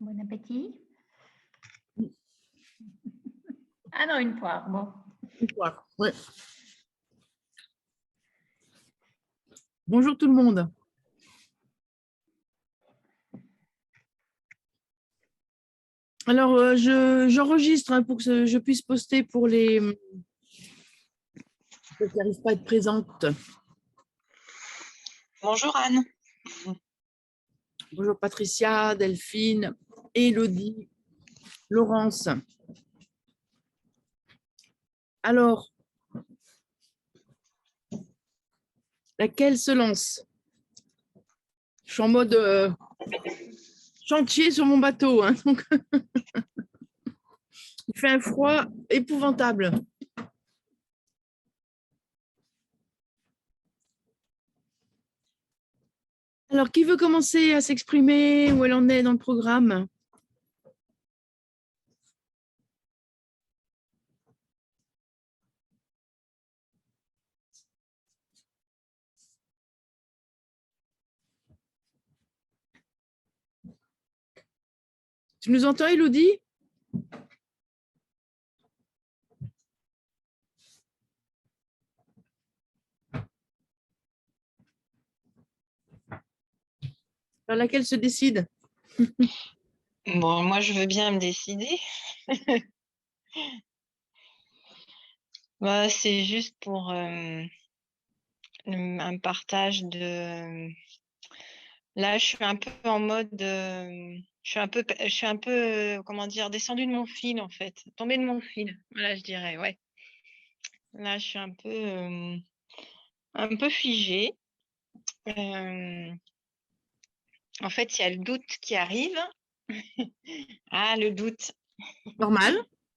Bon appétit. Ah non, une poire, bon. Ouais. Bonjour tout le monde. Alors, j'enregistre pour que je puisse poster pour les ceux qui n'arrivent pas à être présentes. Bonjour Anne. Bonjour Patricia, Delphine, Élodie, Laurence. Alors, laquelle se lance? Je suis en mode chantier sur mon bateau, hein, donc il fait un froid épouvantable. Alors, qui veut commencer à s'exprimer? Où elle en est dans le programme? Tu nous entends, Élodie? Alors, laquelle se décide? Bon, moi je veux bien me décider. C'est juste pour un partage de. Là, je suis un peu en mode. Je suis un peu, comment dire, descendue de mon fil en fait, tombée de mon fil. Voilà, je dirais, ouais. Là, je suis un peu figée. En fait, il y a le doute qui arrive. Ah, le doute. Normal,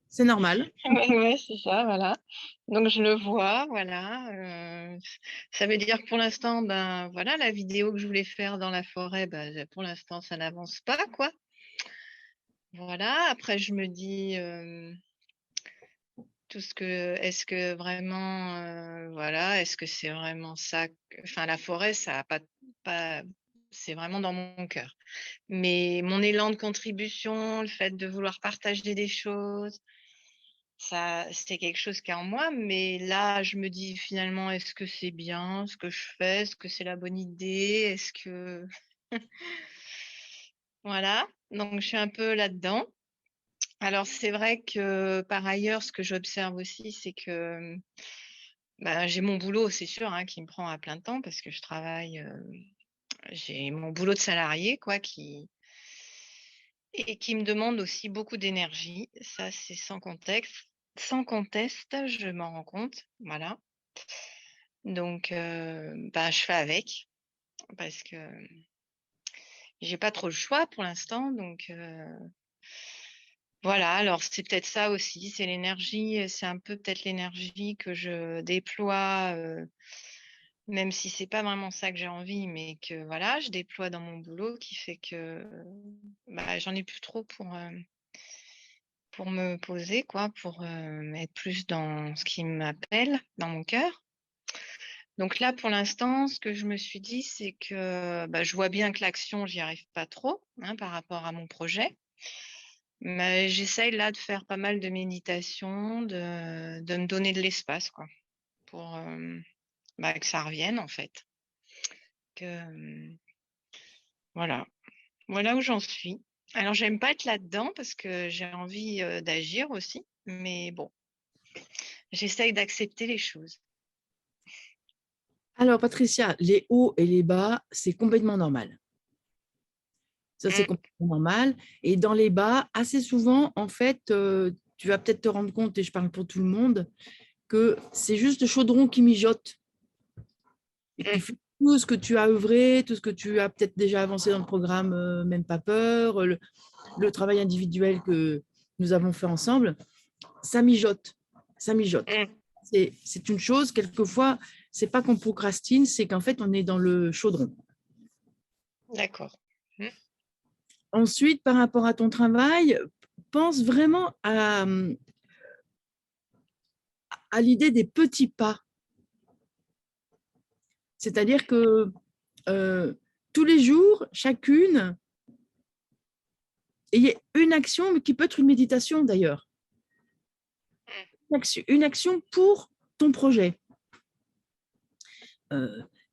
c'est normal. Ouais, c'est ça, voilà. Donc je le vois, voilà. Ça veut dire que pour l'instant, ben voilà, la vidéo que je voulais faire dans la forêt, ben, pour l'instant, ça n'avance pas, quoi. Voilà. Après, je me dis est-ce que vraiment, voilà, est-ce que c'est vraiment ça enfin, la forêt, ça a pas, c'est vraiment dans mon cœur. Mais mon élan de contribution, le fait de vouloir partager des choses, ça, c'est quelque chose qui est en moi, mais là, je me dis finalement, est-ce que c'est bien ce que je fais? Est-ce que c'est la bonne idée? Est-ce que voilà, donc je suis un peu là-dedans. Alors c'est vrai que par ailleurs, ce que j'observe aussi, c'est que j'ai mon boulot, c'est sûr, hein, qui me prend à plein temps parce que je travaille, j'ai mon boulot de salarié, quoi, qui me demande aussi beaucoup d'énergie. Ça, c'est sans conteste, je m'en rends compte, voilà. Donc, je fais avec parce que j'ai pas trop le choix pour l'instant. Donc, voilà. Alors, c'est peut-être ça aussi, c'est l'énergie, c'est un peu peut-être l'énergie que je déploie, même si c'est pas vraiment ça que j'ai envie, mais que voilà, je déploie dans mon boulot qui fait que j'en ai plus trop pour me poser, quoi, pour être plus dans ce qui m'appelle, dans mon cœur. Donc là, pour l'instant, ce que je me suis dit, c'est que je vois bien que l'action, j'y arrive pas trop, hein, par rapport à mon projet. Mais j'essaye là de faire pas mal de méditation, de me donner de l'espace, quoi, pour que ça revienne, en fait. Voilà. Voilà où j'en suis. Alors, j'aime pas être là-dedans parce que j'ai envie d'agir aussi. Mais bon, j'essaye d'accepter les choses. Alors, Patricia, les hauts et les bas, c'est complètement normal. Ça, c'est complètement normal. Et dans les bas, assez souvent, en fait, tu vas peut-être te rendre compte, et je parle pour tout le monde, que c'est juste le chaudron qui mijote. Et puis, tout ce que tu as œuvré, tout ce que tu as peut-être déjà avancé dans le programme, même pas peur, le travail individuel que nous avons fait ensemble, ça mijote. Ça mijote. C'est une chose, quelquefois, c'est pas qu'on procrastine, c'est qu'en fait, on est dans le chaudron. D'accord. Ensuite, par rapport à ton travail, pense vraiment à l'idée des petits pas. C'est-à-dire que tous les jours, chacune, Et il y a une action, mais qui peut être une méditation d'ailleurs. Une action pour ton projet.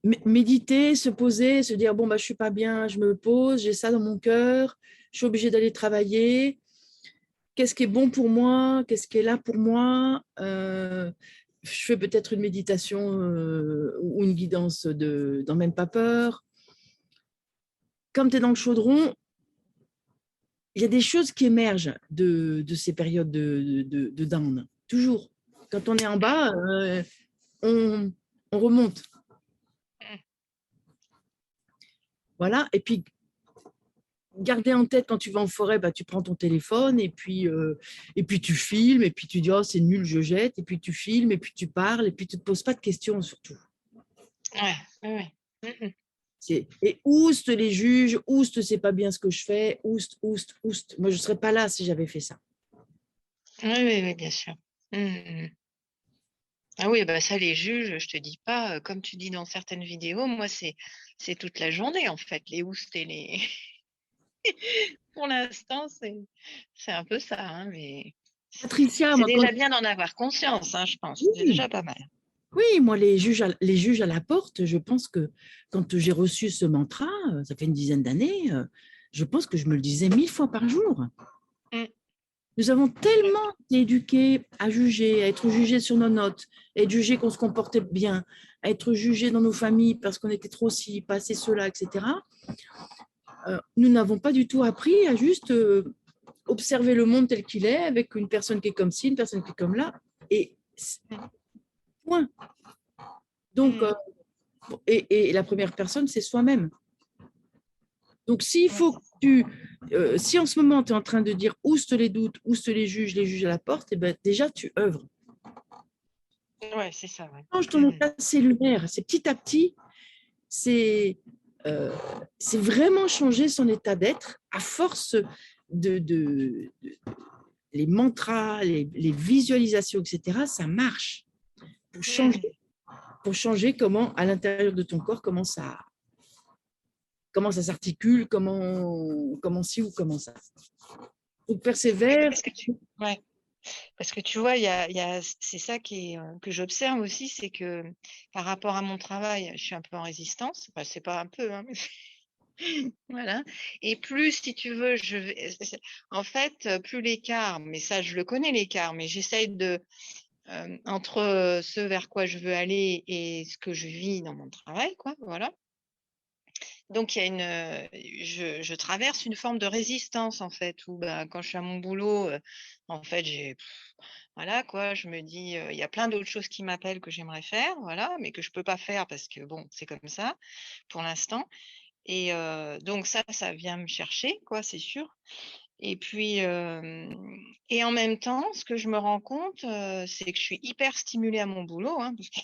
Méditer, se poser, se dire, bon, bah, je ne suis pas bien, je me pose, j'ai ça dans mon cœur, je suis obligée d'aller travailler. Qu'est-ce qui est bon pour moi? Qu'est-ce qui est là pour moi? Je fais peut-être une méditation ou une guidance d'en même pas peur. Comme tu es dans le chaudron, il y a des choses qui émergent de ces périodes de down. Toujours. Quand on est en bas, on remonte. Voilà. Et puis, garder en tête quand tu vas en forêt, bah, tu prends ton téléphone et puis tu filmes et puis tu dis, oh, c'est nul, je jette. Et puis tu filmes et puis tu parles et puis tu ne te poses pas de questions surtout. Ouais. Et ouste les juges, ouste, c'est pas bien ce que je fais, ouste. Moi, je ne serais pas là si j'avais fait ça. Oui, bien sûr. Ah oui, bah ça, les juges, je te dis pas, comme tu dis dans certaines vidéos, moi, c'est toute la journée, en fait, les oustes et les... Pour l'instant, c'est un peu ça, hein, mais Patricia, c'est moi, déjà bien d'en avoir conscience, hein, je pense. C'est déjà pas mal. Oui, moi, les juges à la porte, je pense que quand j'ai reçu ce mantra, ça fait une dizaine d'années, je pense que je me le disais 1000 fois par jour. Nous avons tellement été éduqués à juger, à être jugés sur nos notes, à être jugés qu'on se comportait bien, à être jugés dans nos familles parce qu'on était trop ci, pas assez cela, etc. Nous n'avons pas du tout appris à juste observer le monde tel qu'il est, avec une personne qui est comme ci, une personne qui est comme là, et point. Donc, et la première personne, c'est soi-même. Donc, s'il faut que si en ce moment, tu es en train de dire ouste les doutes, ouste les juges à la porte, et ben, déjà, tu œuvres. Ouais, c'est ça. Ouais. Change ton état cellulaire. C'est petit à petit, c'est vraiment changer son état d'être à force de les mantras, les visualisations, etc. Ça marche pour changer comment, à l'intérieur de ton corps, comment ça s'articule, comment ci ou comment ça. Donc, persévère. Parce que tu vois, c'est ça que j'observe aussi, c'est que par rapport à mon travail, je suis un peu en résistance. Enfin, c'est pas un peu, hein, mais voilà. Et plus, si tu veux, en fait, plus l'écart, mais ça, je le connais l'écart, mais j'essaye de entre ce vers quoi je veux aller et ce que je vis dans mon travail, quoi. Voilà. Donc, il y a je traverse une forme de résistance, en fait, où bah, quand je suis à mon boulot, en fait, voilà, quoi, je me dis, il y a plein d'autres choses qui m'appellent que j'aimerais faire, voilà, mais que je peux pas faire parce que bon, c'est comme ça pour l'instant. Et donc ça vient me chercher, quoi, c'est sûr. Et puis, et en même temps, ce que je me rends compte, c'est que je suis hyper stimulée à mon boulot, hein, parce que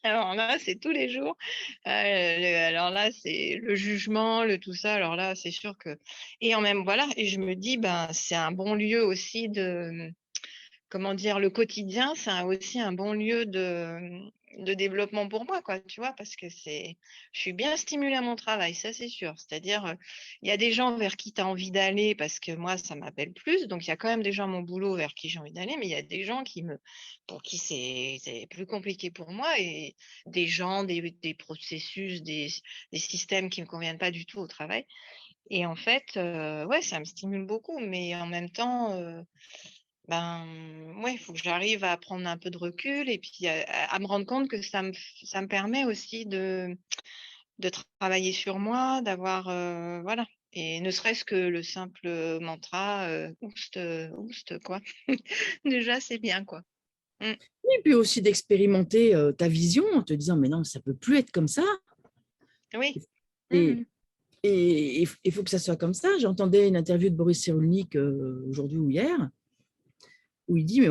alors là, c'est tous les jours. Alors là, c'est le jugement, le tout ça. Alors là, c'est sûr que et en même voilà, et je me dis, ben, c'est un bon lieu aussi de comment dire? Le quotidien, c'est aussi un bon lieu de développement pour moi, quoi, tu vois? Parce que je suis bien stimulée à mon travail, ça, c'est sûr. C'est-à-dire, il y a des gens vers qui tu as envie d'aller parce que moi, ça m'appelle plus. Donc, il y a quand même des gens à mon boulot vers qui j'ai envie d'aller, mais il y a des gens pour qui c'est plus compliqué pour moi et des gens, des processus, des systèmes qui me conviennent pas du tout au travail. Et en fait, ouais, ça me stimule beaucoup, mais en même temps, ben, ouais, il faut que j'arrive à prendre un peu de recul et puis à me rendre compte que ça me permet aussi de travailler sur moi, d'avoir, voilà, et ne serait-ce que le simple mantra, «Oust, oust», quoi. Déjà, c'est bien, quoi. Et puis aussi d'expérimenter ta vision en te disant, mais non, ça ne peut plus être comme ça. Oui. Et il faut que ça soit comme ça. J'entendais une interview de Boris Cyrulnik aujourd'hui ou hier, où il dit, mais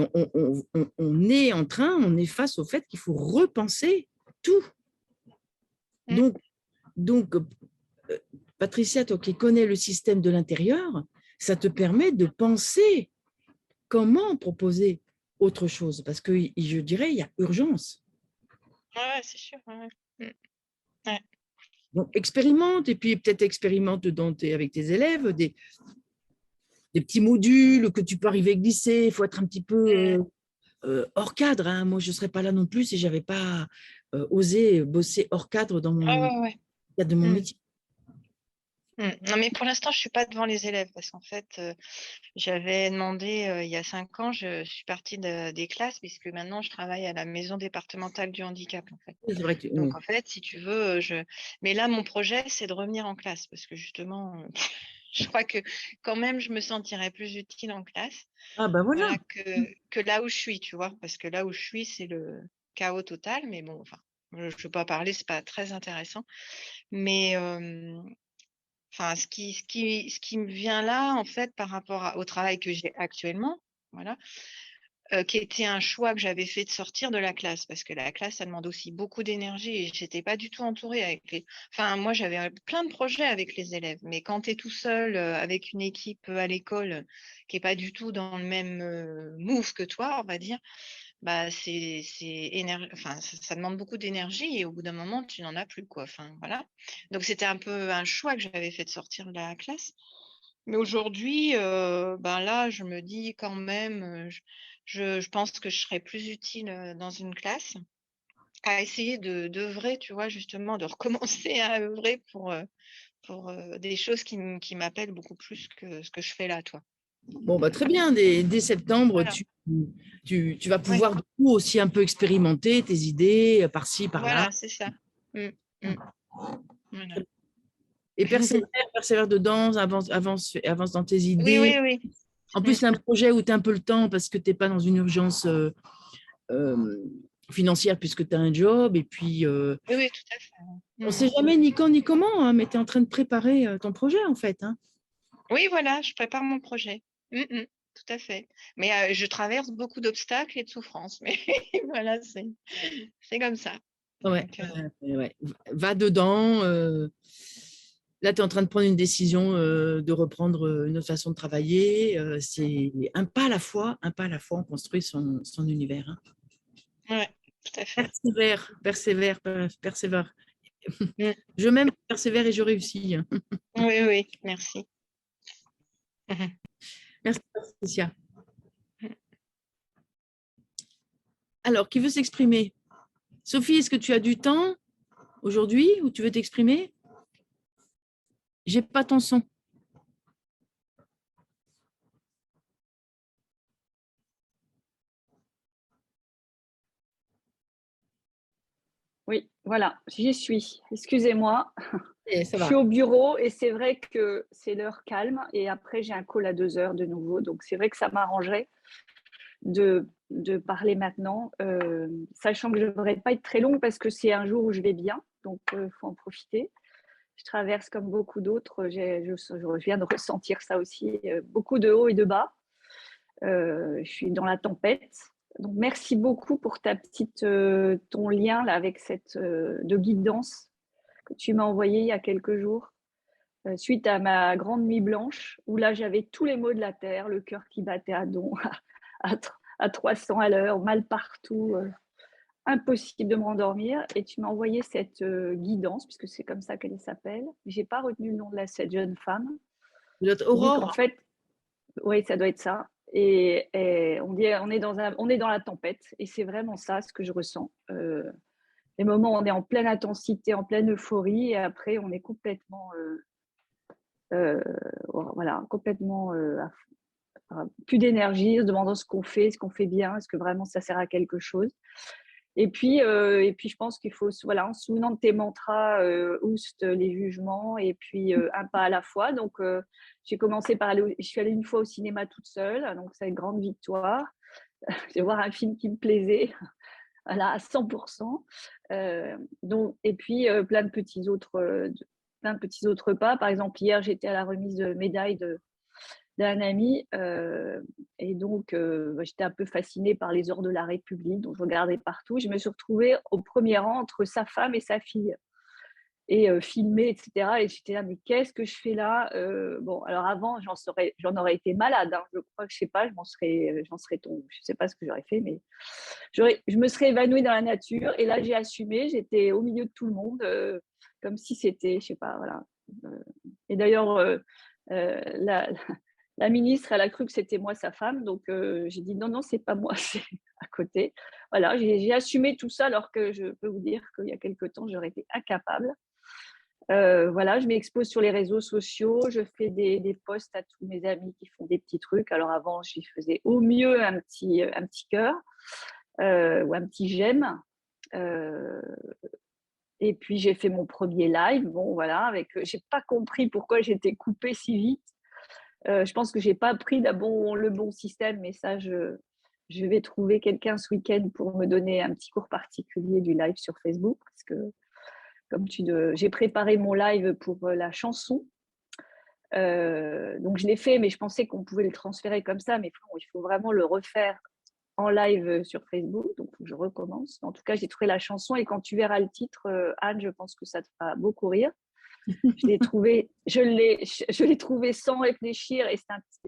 on est on est face au fait qu'il faut repenser tout. Donc, Patricia, toi qui connais le système de l'intérieur, ça te permet de penser comment proposer autre chose, parce que je dirais, il y a urgence. Ouais, c'est sûr. Ouais. Donc, expérimente, et puis peut-être expérimente avec tes élèves des petits modules que tu peux arriver à glisser. Il faut être un petit peu Mm. hors cadre, hein. Moi, je ne serais pas là non plus si je n'avais pas osé bosser hors cadre dans Ah mon ouais, ouais. cadre de mon Mm. métier. Non, mais pour l'instant, je suis pas devant les élèves parce qu'en fait, j'avais demandé il y a 5 ans, je suis partie des classes puisque maintenant je travaille à la maison départementale du handicap en fait. Oui, c'est vrai que Donc en fait, si tu veux, mais là mon projet c'est de revenir en classe parce que justement, je crois que quand même je me sentirais plus utile en classe, ah ben voilà. voilà, que là où je suis, tu vois, parce que là où je suis c'est le chaos total. Mais bon, enfin, je ne veux pas parler, c'est pas très intéressant. Mais enfin, ce qui me vient là, en fait, par rapport au travail que j'ai actuellement, voilà, qui était un choix que j'avais fait de sortir de la classe, parce que la classe, ça demande aussi beaucoup d'énergie et j'étais pas du tout entourée avec les. Enfin, moi, j'avais plein de projets avec les élèves, mais quand tu es tout seul avec une équipe à l'école qui est pas du tout dans le même move que toi, on va dire, bah enfin, ça demande beaucoup d'énergie et au bout d'un moment, tu n'en as plus, quoi. Enfin, voilà. Donc, c'était un peu un choix que j'avais fait de sortir de la classe. Mais aujourd'hui, ben là, je me dis quand même, je pense que je serais plus utile dans une classe à essayer d'œuvrer, tu vois, justement, de recommencer à œuvrer pour des choses qui m'appellent beaucoup plus que ce que je fais là, toi. Bon, bah, très bien. Dès septembre, Voilà, tu vas ouais, pouvoir du coup, aussi un peu expérimenter tes idées par-ci, par-là. voilà, c'est ça. Mm, mm, voilà. Et persévère, persévère dedans, avance dans tes Oui, idées. oui, oui. En plus, Mm. c'est un projet où tu as un peu le temps parce que tu n'es pas dans une urgence euh, financière puisque tu as un job. Et puis, Oui, oui, tout à fait. on ne Mm. sait jamais ni quand ni comment, hein, mais tu es en train de préparer ton projet en fait, hein. Oui, voilà, je prépare mon projet. Tout à fait. Mais je traverse beaucoup d'obstacles et de souffrances. Mais voilà, c'est comme ça. Ouais, Donc, ouais. Va dedans. Là, tu es en train de prendre une décision de reprendre une autre façon de travailler. C'est un pas à la fois, un pas à la fois, on construit son univers, hein. ouais, tout à fait. Persévère, persévère, persévère. Mm. Je m'aime, persévère et je réussis, hein. Oui, oui, merci. Merci, Patricia. Alors, qui veut s'exprimer? Sophie, est-ce que tu as du temps aujourd'hui ou tu veux t'exprimer? J'ai pas ton son. Oui, voilà, j'y suis. Excusez-moi, Ça je suis va. au bureau et c'est vrai que c'est l'heure calme et après j'ai un call à 2 heures de nouveau. Donc c'est vrai que ça m'arrangerait de parler maintenant, sachant que je ne devrais pas être très longue parce que c'est un jour où je vais bien, donc il faut en profiter. Je traverse comme beaucoup d'autres, je viens de ressentir ça aussi, beaucoup de hauts et de bas. Je suis dans la tempête. Donc, merci beaucoup pour ton lien là, avec cette de guidance que tu m'as envoyé il y a quelques jours, suite à ma grande nuit blanche, où là j'avais tous les maux de la terre, le cœur qui battait à don, à 300 à l'heure, mal partout, impossible de me rendormir. Et tu m'as envoyé cette guidance, puisque c'est comme ça qu'elle s'appelle. J'ai pas retenu le nom de cette jeune femme. Notre Qui dit qu'en Aurore. fait, oui, ça doit être ça. Et on est dans la tempête. Et c'est vraiment ça ce que je ressens. Les moments où on est en pleine intensité, en pleine euphorie, et après on est complètement, voilà, complètement plus d'énergie, se demandant ce qu'on fait bien, est-ce que vraiment ça sert à quelque chose. Et puis je pense qu'il faut, voilà, en se souvenant de tes mantras, ouste les jugements, et puis un pas à la fois. Donc, j'ai commencé par je suis allée une fois au cinéma toute seule, donc c'est une grande victoire. Je vais voir un film qui me plaisait, voilà, à 100%. Donc, et puis plein de petits autres pas. Par exemple, hier, j'étais à la remise de médaille d'un ami. Et donc, j'étais un peu fascinée par les ordres de la République, donc je regardais partout. Je me suis retrouvée au premier rang entre sa femme et sa fille, et filmée, etc. Et j'étais là, mais qu'est-ce que je fais là? Bon, alors avant, j'en aurais été malade, hein. Je crois que, je sais pas, j'en serais tombée. Je sais pas ce que j'aurais fait, mais je me serais évanouie dans la nature. Et là, j'ai assumé, j'étais au milieu de tout le monde, comme si c'était, je sais pas, voilà. Et d'ailleurs, la, La ministre, elle a cru que c'était moi, sa femme. Donc, j'ai dit non, non, c'est pas moi, c'est à côté. Voilà, j'ai assumé tout ça alors que je peux vous dire qu'il y a quelque temps, j'aurais été incapable. Voilà, je m'expose sur les réseaux sociaux, je fais des posts à tous mes amis qui font des petits trucs. Alors avant, j'y faisais au mieux un petit cœur ou un petit j'aime. Et puis j'ai fait mon premier live. Bon, voilà, j'ai pas compris pourquoi j'étais coupée si vite. Je pense que j'ai pas appris le bon système, mais ça, je vais trouver quelqu'un ce week-end pour me donner un petit cours particulier du live sur Facebook, parce que j'ai préparé mon live pour la chanson. Donc je l'ai fait, mais je pensais qu'on pouvait le transférer comme ça, mais bon, il faut vraiment le refaire en live sur Facebook, donc il faut que je recommence. En tout cas, j'ai trouvé la chanson, et quand tu verras le titre, Anne, je pense que ça te fera beaucoup rire. Je l'ai trouvé sans réfléchir, et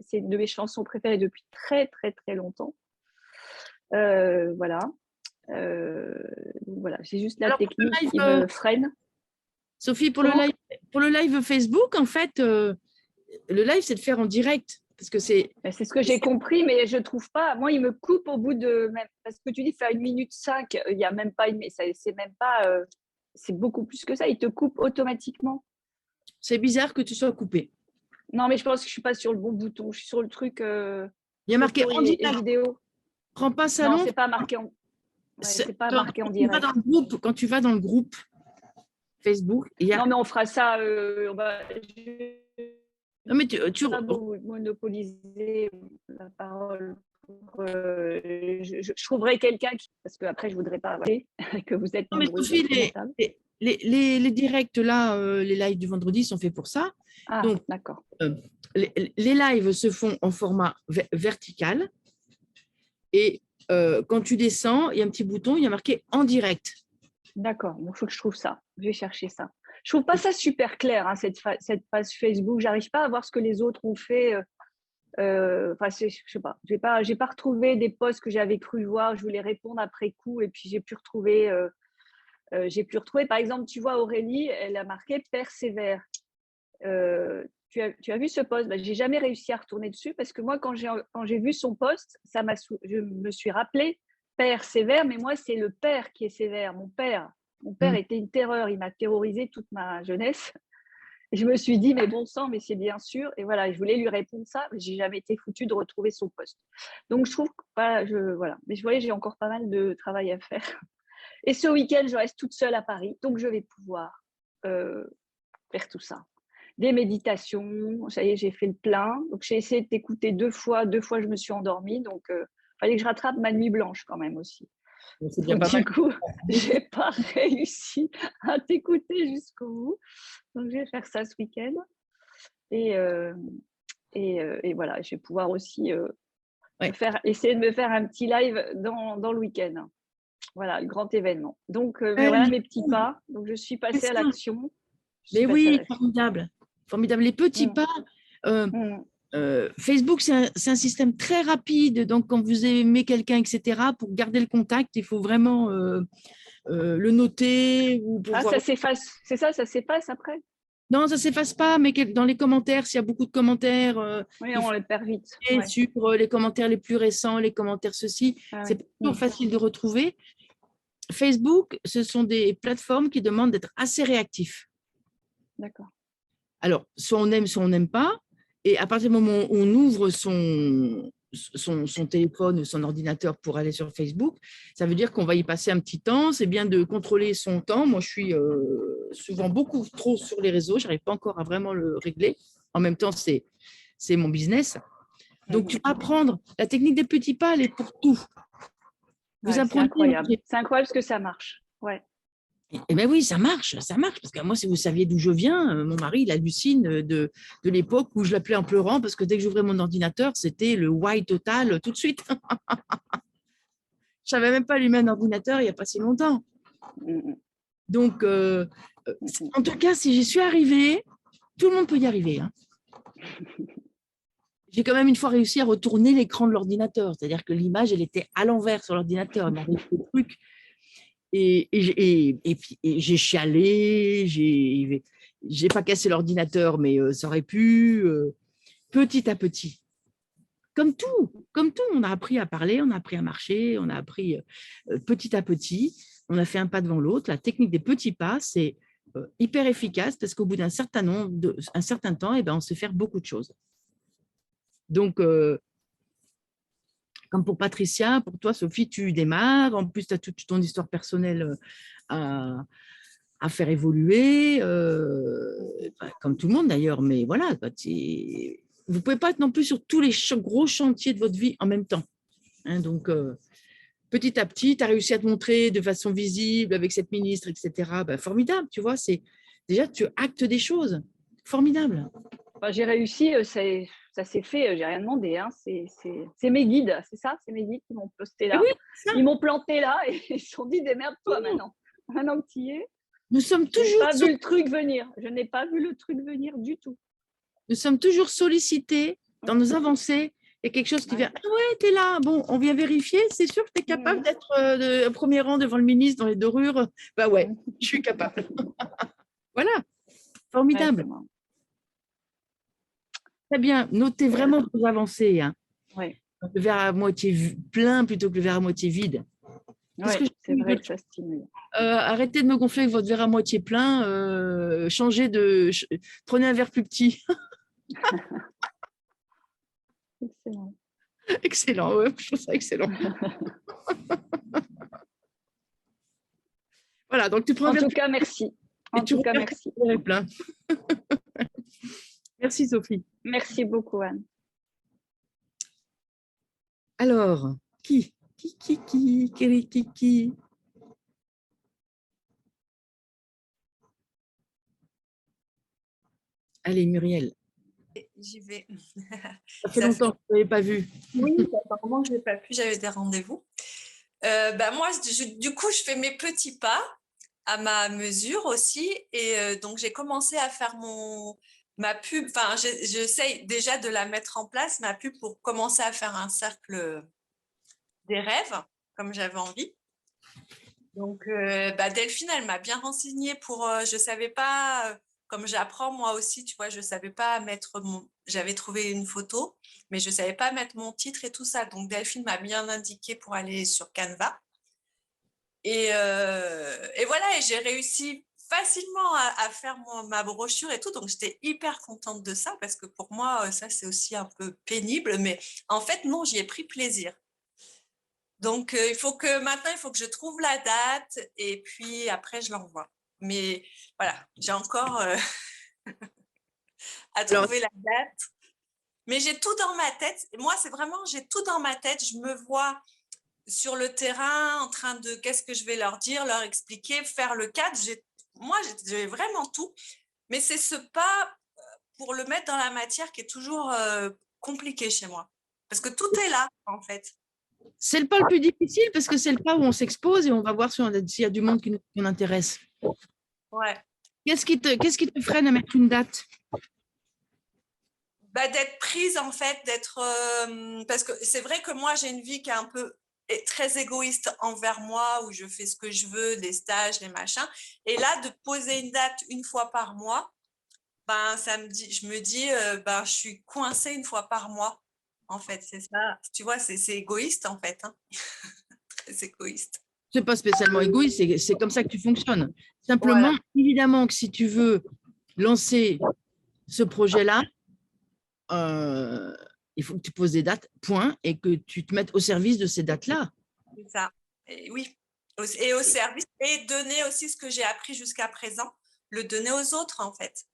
c'est une de mes chansons préférées depuis très très très longtemps. Voilà. Voilà, c'est juste la technique qui me freine. Sophie, pour le live Facebook, en fait, le live, c'est de faire en direct. Parce que c'est ce que j'ai compris, mais je ne trouve pas. Moi, il me coupe au bout de. Parce que tu dis faire 1 minute 5, il n'y a même pas. C'est même pas. C'est beaucoup plus que ça. Il te coupe automatiquement. C'est bizarre que tu sois coupé. Non, mais je pense que je ne suis pas sur le bon bouton. Je suis sur le truc. Il y a marqué en direct. Vidéo. Prends pas ça long. Non, c'est pas marqué en. C'est pas marqué en direct. Quand tu vas dans le groupe Facebook, il y a. Non, mais on fera ça. Non, mais tu monopoliser la parole. Je trouverai quelqu'un parce que après je voudrais pas que vous êtes. Non, mais Sophie, les directs là, les lives du vendredi sont faits pour ça. Ah, donc d'accord. Les lives se font en format vertical, et quand tu descends, il y a un petit bouton, il y a marqué en direct. D'accord, il faut que je trouve ça. Je vais chercher ça. Je trouve pas ça super clair, hein, cette page Facebook. J'arrive pas à voir ce que les autres ont fait. Enfin, je sais pas. J'ai pas retrouvé des posts que j'avais cru voir. Je voulais répondre après coup, et puis j'ai pu retrouver. Par exemple, tu vois, Aurélie, elle a marqué persévère. Tu as vu ce post? J'ai jamais réussi à retourner dessus, parce que moi, quand j'ai vu son post, je me suis rappelé père sévère, mais moi, c'est le père qui est sévère. Mon père était une terreur. Il m'a terrorisée toute ma jeunesse. Et je me suis dit, mais bon sang, mais c'est bien sûr. Et voilà, je voulais lui répondre ça, mais j'ai jamais été foutue de retrouver son post. Donc, je trouve que voilà. Mais je voyais, j'ai encore pas mal de travail à faire. Et ce week-end, je reste toute seule à Paris, donc je vais pouvoir faire tout ça. Des méditations, ça y est, j'ai fait le plein. Donc, j'ai essayé de t'écouter 2 fois. 2 fois, je me suis endormie. Donc, il fallait que je rattrape ma nuit blanche quand même aussi. Donc, du coup, je n'ai pas réussi à t'écouter jusqu'au bout. Donc, je vais faire ça ce week-end. Et voilà, je vais pouvoir aussi essayer de me faire un petit live dans le week-end. Voilà, le grand événement. Donc, voilà mes petits pas. Donc, je suis passée à l'action. Mais oui, formidable. Formidable. Les petits pas. Facebook, c'est un système très rapide. Donc, quand vous aimez quelqu'un, etc., pour garder le contact, il faut vraiment le noter. Ça s'efface. C'est ça, ça s'efface après? Non, ça ne s'efface pas, mais dans les commentaires, s'il y a beaucoup de commentaires, on les perd vite. Sur les commentaires les plus récents, les commentaires ceci, c'est pas toujours facile de retrouver. Facebook, ce sont des plateformes qui demandent d'être assez réactifs. D'accord. Alors, soit on aime, soit on n'aime pas. Et à partir du moment où on ouvre son téléphone ou son ordinateur pour aller sur Facebook, ça veut dire qu'on va y passer un petit temps. C'est bien de contrôler son temps. Moi, je suis souvent beaucoup trop sur les réseaux. Je n'arrive pas encore à vraiment le régler. En même temps, c'est mon business. Donc, tu vas apprendre. La technique des petits pas, elle est pour tout. C'est incroyable. C'est incroyable ce que ça marche. Ouais. Eh bien oui, ça marche, parce que moi, si vous saviez d'où je viens, mon mari, il hallucine de l'époque où je l'appelais en pleurant, parce que dès que j'ouvrais mon ordinateur, c'était le why total tout de suite. Je ne savais même pas allumer un ordinateur il n'y a pas si longtemps. Donc, en tout cas, si j'y suis arrivée, tout le monde peut y arriver. Hein. J'ai quand même une fois réussi à retourner l'écran de l'ordinateur, c'est-à-dire que l'image, elle était à l'envers sur l'ordinateur. Il m'arrive des trucs. Et puis j'ai chialé, j'ai pas cassé l'ordinateur, mais ça aurait pu. petit à petit. Comme tout, on a appris à parler, on a appris à marcher, on a appris petit à petit, on a fait un pas devant l'autre. La technique des petits pas, c'est hyper efficace parce qu'au bout d'un certain temps, eh ben, on sait faire beaucoup de choses. Donc, comme pour Patricia, pour toi, Sophie, tu démarres. En plus, tu as toute ton histoire personnelle à faire évoluer, comme tout le monde d'ailleurs. Mais voilà, vous ne pouvez pas être non plus sur tous les gros chantiers de votre vie en même temps. Hein, donc, petit à petit, tu as réussi à te montrer de façon visible avec cette ministre, etc. Ben, formidable, tu vois. Déjà, tu actes des choses. Formidable. Enfin, j'ai réussi, ça s'est fait, j'ai rien demandé. Hein. C'est mes guides, c'est ça? C'est mes guides qui m'ont posté là. Oui, ils m'ont planté là et ils se sont dit démerde-toi maintenant. Maintenant que tu y es. Nous sommes Je n'ai toujours, pas vu le truc venir. Je n'ai pas vu le truc venir du tout. nous sommes toujours sollicités dans nos avancées. Il y a quelque chose qui vient. Ah ouais, tu es là. Bon, on vient vérifier. C'est sûr que tu es capable d'être au premier rang devant le ministre dans les dorures. Bah ouais, je suis capable. Voilà, formidable. Ouais, Très bien. Notez vraiment vos avancées. Hein. Ouais. Le verre à moitié plein plutôt que le verre à moitié vide. Ouais, c'est vrai que ça stimule. Arrêtez de me gonfler avec votre verre à moitié plein. Prenez un verre plus petit. Excellent. Excellent, ouais, je trouve ça excellent. Voilà, donc tu prends un En verre tout cas, merci. et En tu tout cas, regardes merci. le verre est plein. Merci Sophie. Merci beaucoup, Anne. Alors, qui Allez, Muriel. J'y vais. Ça fait longtemps que je ne l'avais pas vu. Oui, apparemment que je n'ai pas pu, j'avais des rendez-vous. Moi, du coup, je fais mes petits pas à ma mesure aussi. Et donc, j'ai commencé à faire ma pub. Enfin, j'essaye déjà de la mettre en place, ma pub, pour commencer à faire un cercle des rêves, comme j'avais envie. Donc, Delphine, elle m'a bien renseignée pour… je ne savais pas… Comme j'apprends moi aussi, tu vois, je ne savais pas mettre j'avais trouvé une photo, mais je ne savais pas mettre mon titre et tout ça. Donc, Delphine m'a bien indiqué pour aller sur Canva. Et voilà, et j'ai réussi facilement à faire ma brochure et tout. Donc, j'étais hyper contente de ça parce que pour moi, ça, c'est aussi un peu pénible. Mais en fait, non, j'y ai pris plaisir. Donc, maintenant, il faut que je trouve la date et puis après, je l'envoie. Mais voilà, j'ai encore à trouver la date. Mais j'ai tout dans ma tête. Moi, c'est vraiment, j'ai tout dans ma tête. Je me vois sur le terrain en train de, qu'est-ce que je vais leur dire, leur expliquer, faire le cadre. Moi, j'ai vraiment tout. Mais c'est ce pas pour le mettre dans la matière qui est toujours compliqué chez moi. Parce que tout est là, en fait. C'est le pas le plus difficile parce que c'est le pas où on s'expose et on va voir s'il y a du monde qui nous intéresse. Ouais. Qu'est-ce qui te freine à mettre une date? D'être prise, en fait, parce que c'est vrai que moi, j'ai une vie qui est très égoïste envers moi, où je fais ce que je veux, les stages, les machins. Et là, de poser une date une fois par mois, je me dis, je suis coincée une fois par mois. En fait, c'est ça. Tu vois, c'est égoïste, en fait. Hein. Très égoïste. Ce n'est pas spécialement égoïste, c'est comme ça que tu fonctionnes. Simplement, évidemment que si tu veux lancer ce projet-là, il faut que tu poses des dates, point, et que tu te mettes au service de ces dates-là. C'est ça. Et oui. Et au service, et donner aussi ce que j'ai appris jusqu'à présent, le donner aux autres, en fait.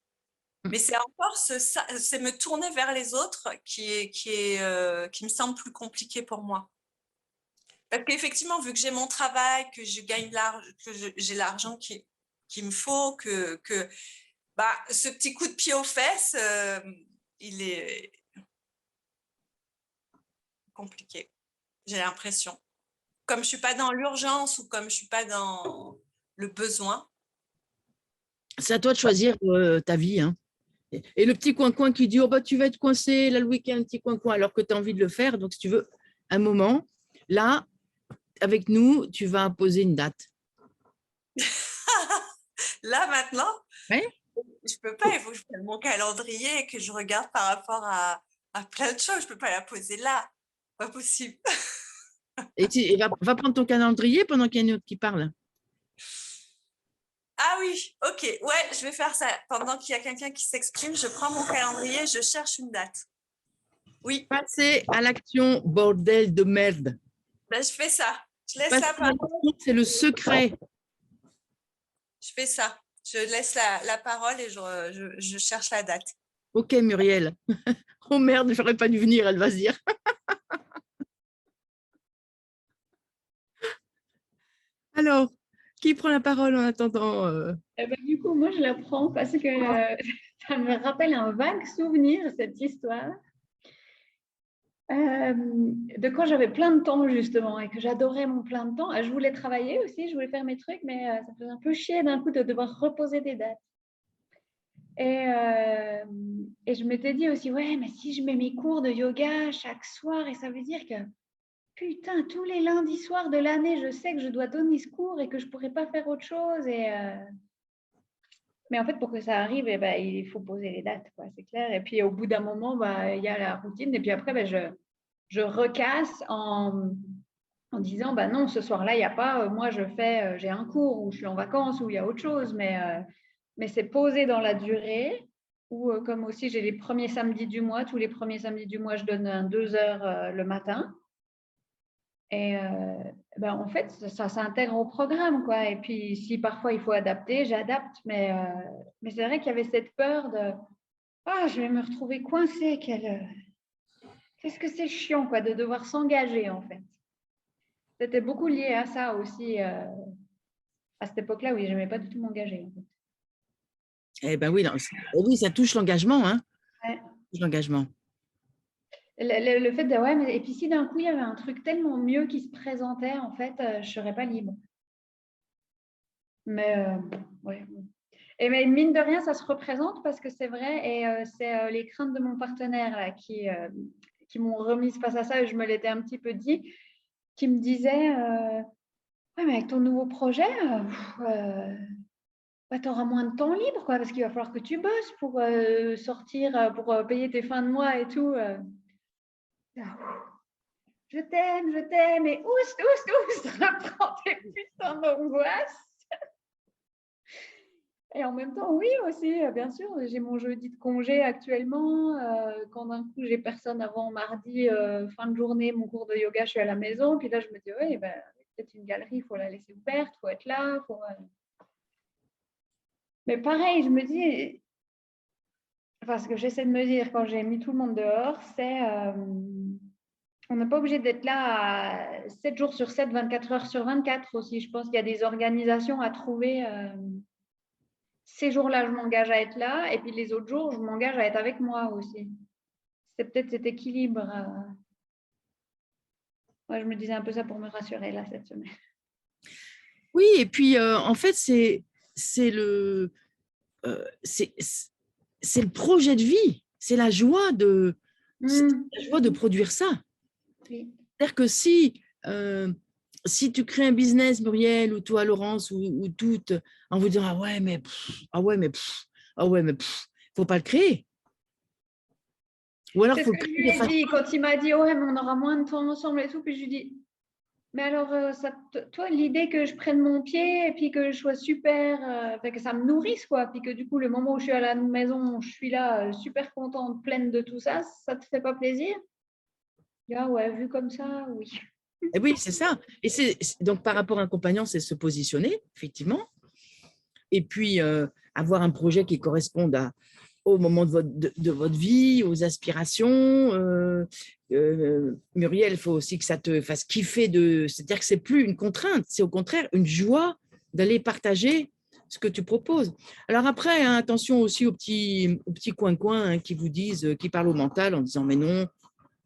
Mais c'est encore c'est me tourner vers les autres qui me semble plus compliqué pour moi. Parce qu'effectivement, vu que j'ai mon travail, que je gagne j'ai l'argent qu'il me faut, que ce petit coup de pied aux fesses, il est compliqué, j'ai l'impression. Comme je ne suis pas dans l'urgence ou comme je ne suis pas dans le besoin. C'est à toi de choisir ta vie. Hein. Et le petit coin-coin qui dit « Oh, tu vas être coincé, là, le week-end, un petit coin-coin », alors que tu as envie de le faire. Donc, si tu veux, un moment, là, avec nous, tu vas imposer une date. Là, maintenant, ouais. Je ne peux pas. Il faut que je prenne mon calendrier et que je regarde par rapport à à plein de choses. Je peux pas la poser là. Pas possible. Et va prendre ton calendrier pendant qu'il y a une autre qui parle. Ah oui, ok. Ouais, je vais faire ça. Pendant qu'il y a quelqu'un qui s'exprime, je prends mon calendrier, je cherche une date. Oui. Passez à l'action, bordel de merde. Ben, je fais ça. Je laisse Passer la à parole. l'action, c'est le secret. Je fais ça. Je laisse la parole et je cherche la date. Ok, Muriel. Oh merde, j'aurais pas dû venir, elle va se dire. Alors, qui prend la parole en attendant Eh ben, du coup, moi, je la prends parce que ça me rappelle un vague souvenir, cette histoire, de quand j'avais plein de temps, justement, et que j'adorais mon plein de temps. Je voulais travailler aussi, je voulais faire mes trucs, mais ça me faisait un peu chier d'un coup de devoir reposer des dates. Et je m'étais dit aussi, ouais, mais si je mets mes cours de yoga chaque soir, et ça veut dire que, putain, tous les lundis soirs de l'année, je sais que je dois donner ce cours et que je ne pourrais pas faire autre chose. Mais en fait, pour que ça arrive, eh ben, il faut poser les dates, quoi, c'est clair. Et puis, au bout d'un moment, il y a la routine. Et puis après, je recasse en disant, bah non, ce soir-là, il n'y a pas, moi, j'ai un cours ou je suis en vacances ou il y a autre chose. Mais c'est posé dans la durée. Ou comme aussi, j'ai les premiers samedis du mois. Tous les premiers samedis du mois, je donne 2 heures le matin. Et ben, en fait, ça s'intègre au programme, quoi. Et puis, si parfois il faut adapter, j'adapte. Mais c'est vrai qu'il y avait cette peur de ah, je vais me retrouver coincée. Qu'est-ce que c'est chiant, quoi, de devoir s'engager, en fait. C'était beaucoup lié à ça aussi, à cette époque-là, oui, je n'aimais pas du tout m'engager. En fait. Eh ben oui, non, oui, ça touche l'engagement, hein. Ouais. Ça touche l'engagement. Le fait de ouais, mais et puis si d'un coup il y avait un truc tellement mieux qui se présentait, en fait, je ne serais pas libre. Mais ouais. Et mais mine de rien, ça se représente parce que c'est vrai et c'est les craintes de mon partenaire là, qui m'ont remise face à ça et je me l'étais un petit peu dit, qui me disait ouais, mais avec ton nouveau projet, bah, tu auras moins de temps libre quoi, parce qu'il va falloir que tu bosses pour sortir, pour payer tes fins de mois et tout. Je t'aime, et oust, ça prend des putains d'angoisse. Et en même temps, oui, aussi, bien sûr, j'ai mon jeudi de congé actuellement. Quand d'un coup, j'ai personne avant mardi, fin de journée, mon cours de yoga, je suis à la maison. Puis là, je me dis, oui, ben, peut-être une galerie, il faut la laisser ouverte, il faut être là. Mais pareil, je me dis, enfin, ce que j'essaie de me dire quand j'ai mis tout le monde dehors, c'est on n'est pas obligé d'être là 7 jours sur 7, 24 heures sur 24 aussi. Je pense qu'il y a des organisations à trouver. Ces jours-là, je m'engage à être là, et puis les autres jours, je m'engage à être avec moi aussi. C'est peut-être cet équilibre. Moi, je me disais un peu ça pour me rassurer là cette semaine. Oui, et puis en fait, c'est le projet de vie, c'est la joie de produire ça. Oui. C'est-à-dire que si tu crées un business, Muriel, ou toi, Laurence, ou toutes, en vous disant ah ouais, mais faut pas le créer. Ou alors, c'est ce que je lui ai dit quand il m'a dit ouais, mais on aura moins de temps ensemble et tout. Puis je lui dis mais alors, toi, l'idée que je prenne mon pied et puis que je sois super, que ça me nourrisse, quoi. Puis que du coup, le moment où je suis à la maison, je suis là, super contente, pleine de tout ça, ça te fait pas plaisir? Ah ouais, vu comme ça, oui. Et oui, c'est ça. Et donc, par rapport à un compagnon, c'est se positionner, effectivement. Et puis, avoir un projet qui corresponde au moment de votre vie, aux aspirations. Muriel, il faut aussi que ça te fasse kiffer. C'est-à-dire que ce n'est plus une contrainte, c'est au contraire une joie d'aller partager ce que tu proposes. Alors après, hein, attention aussi aux petits coins hein, qui vous disent, qui parlent au mental en disant « mais non,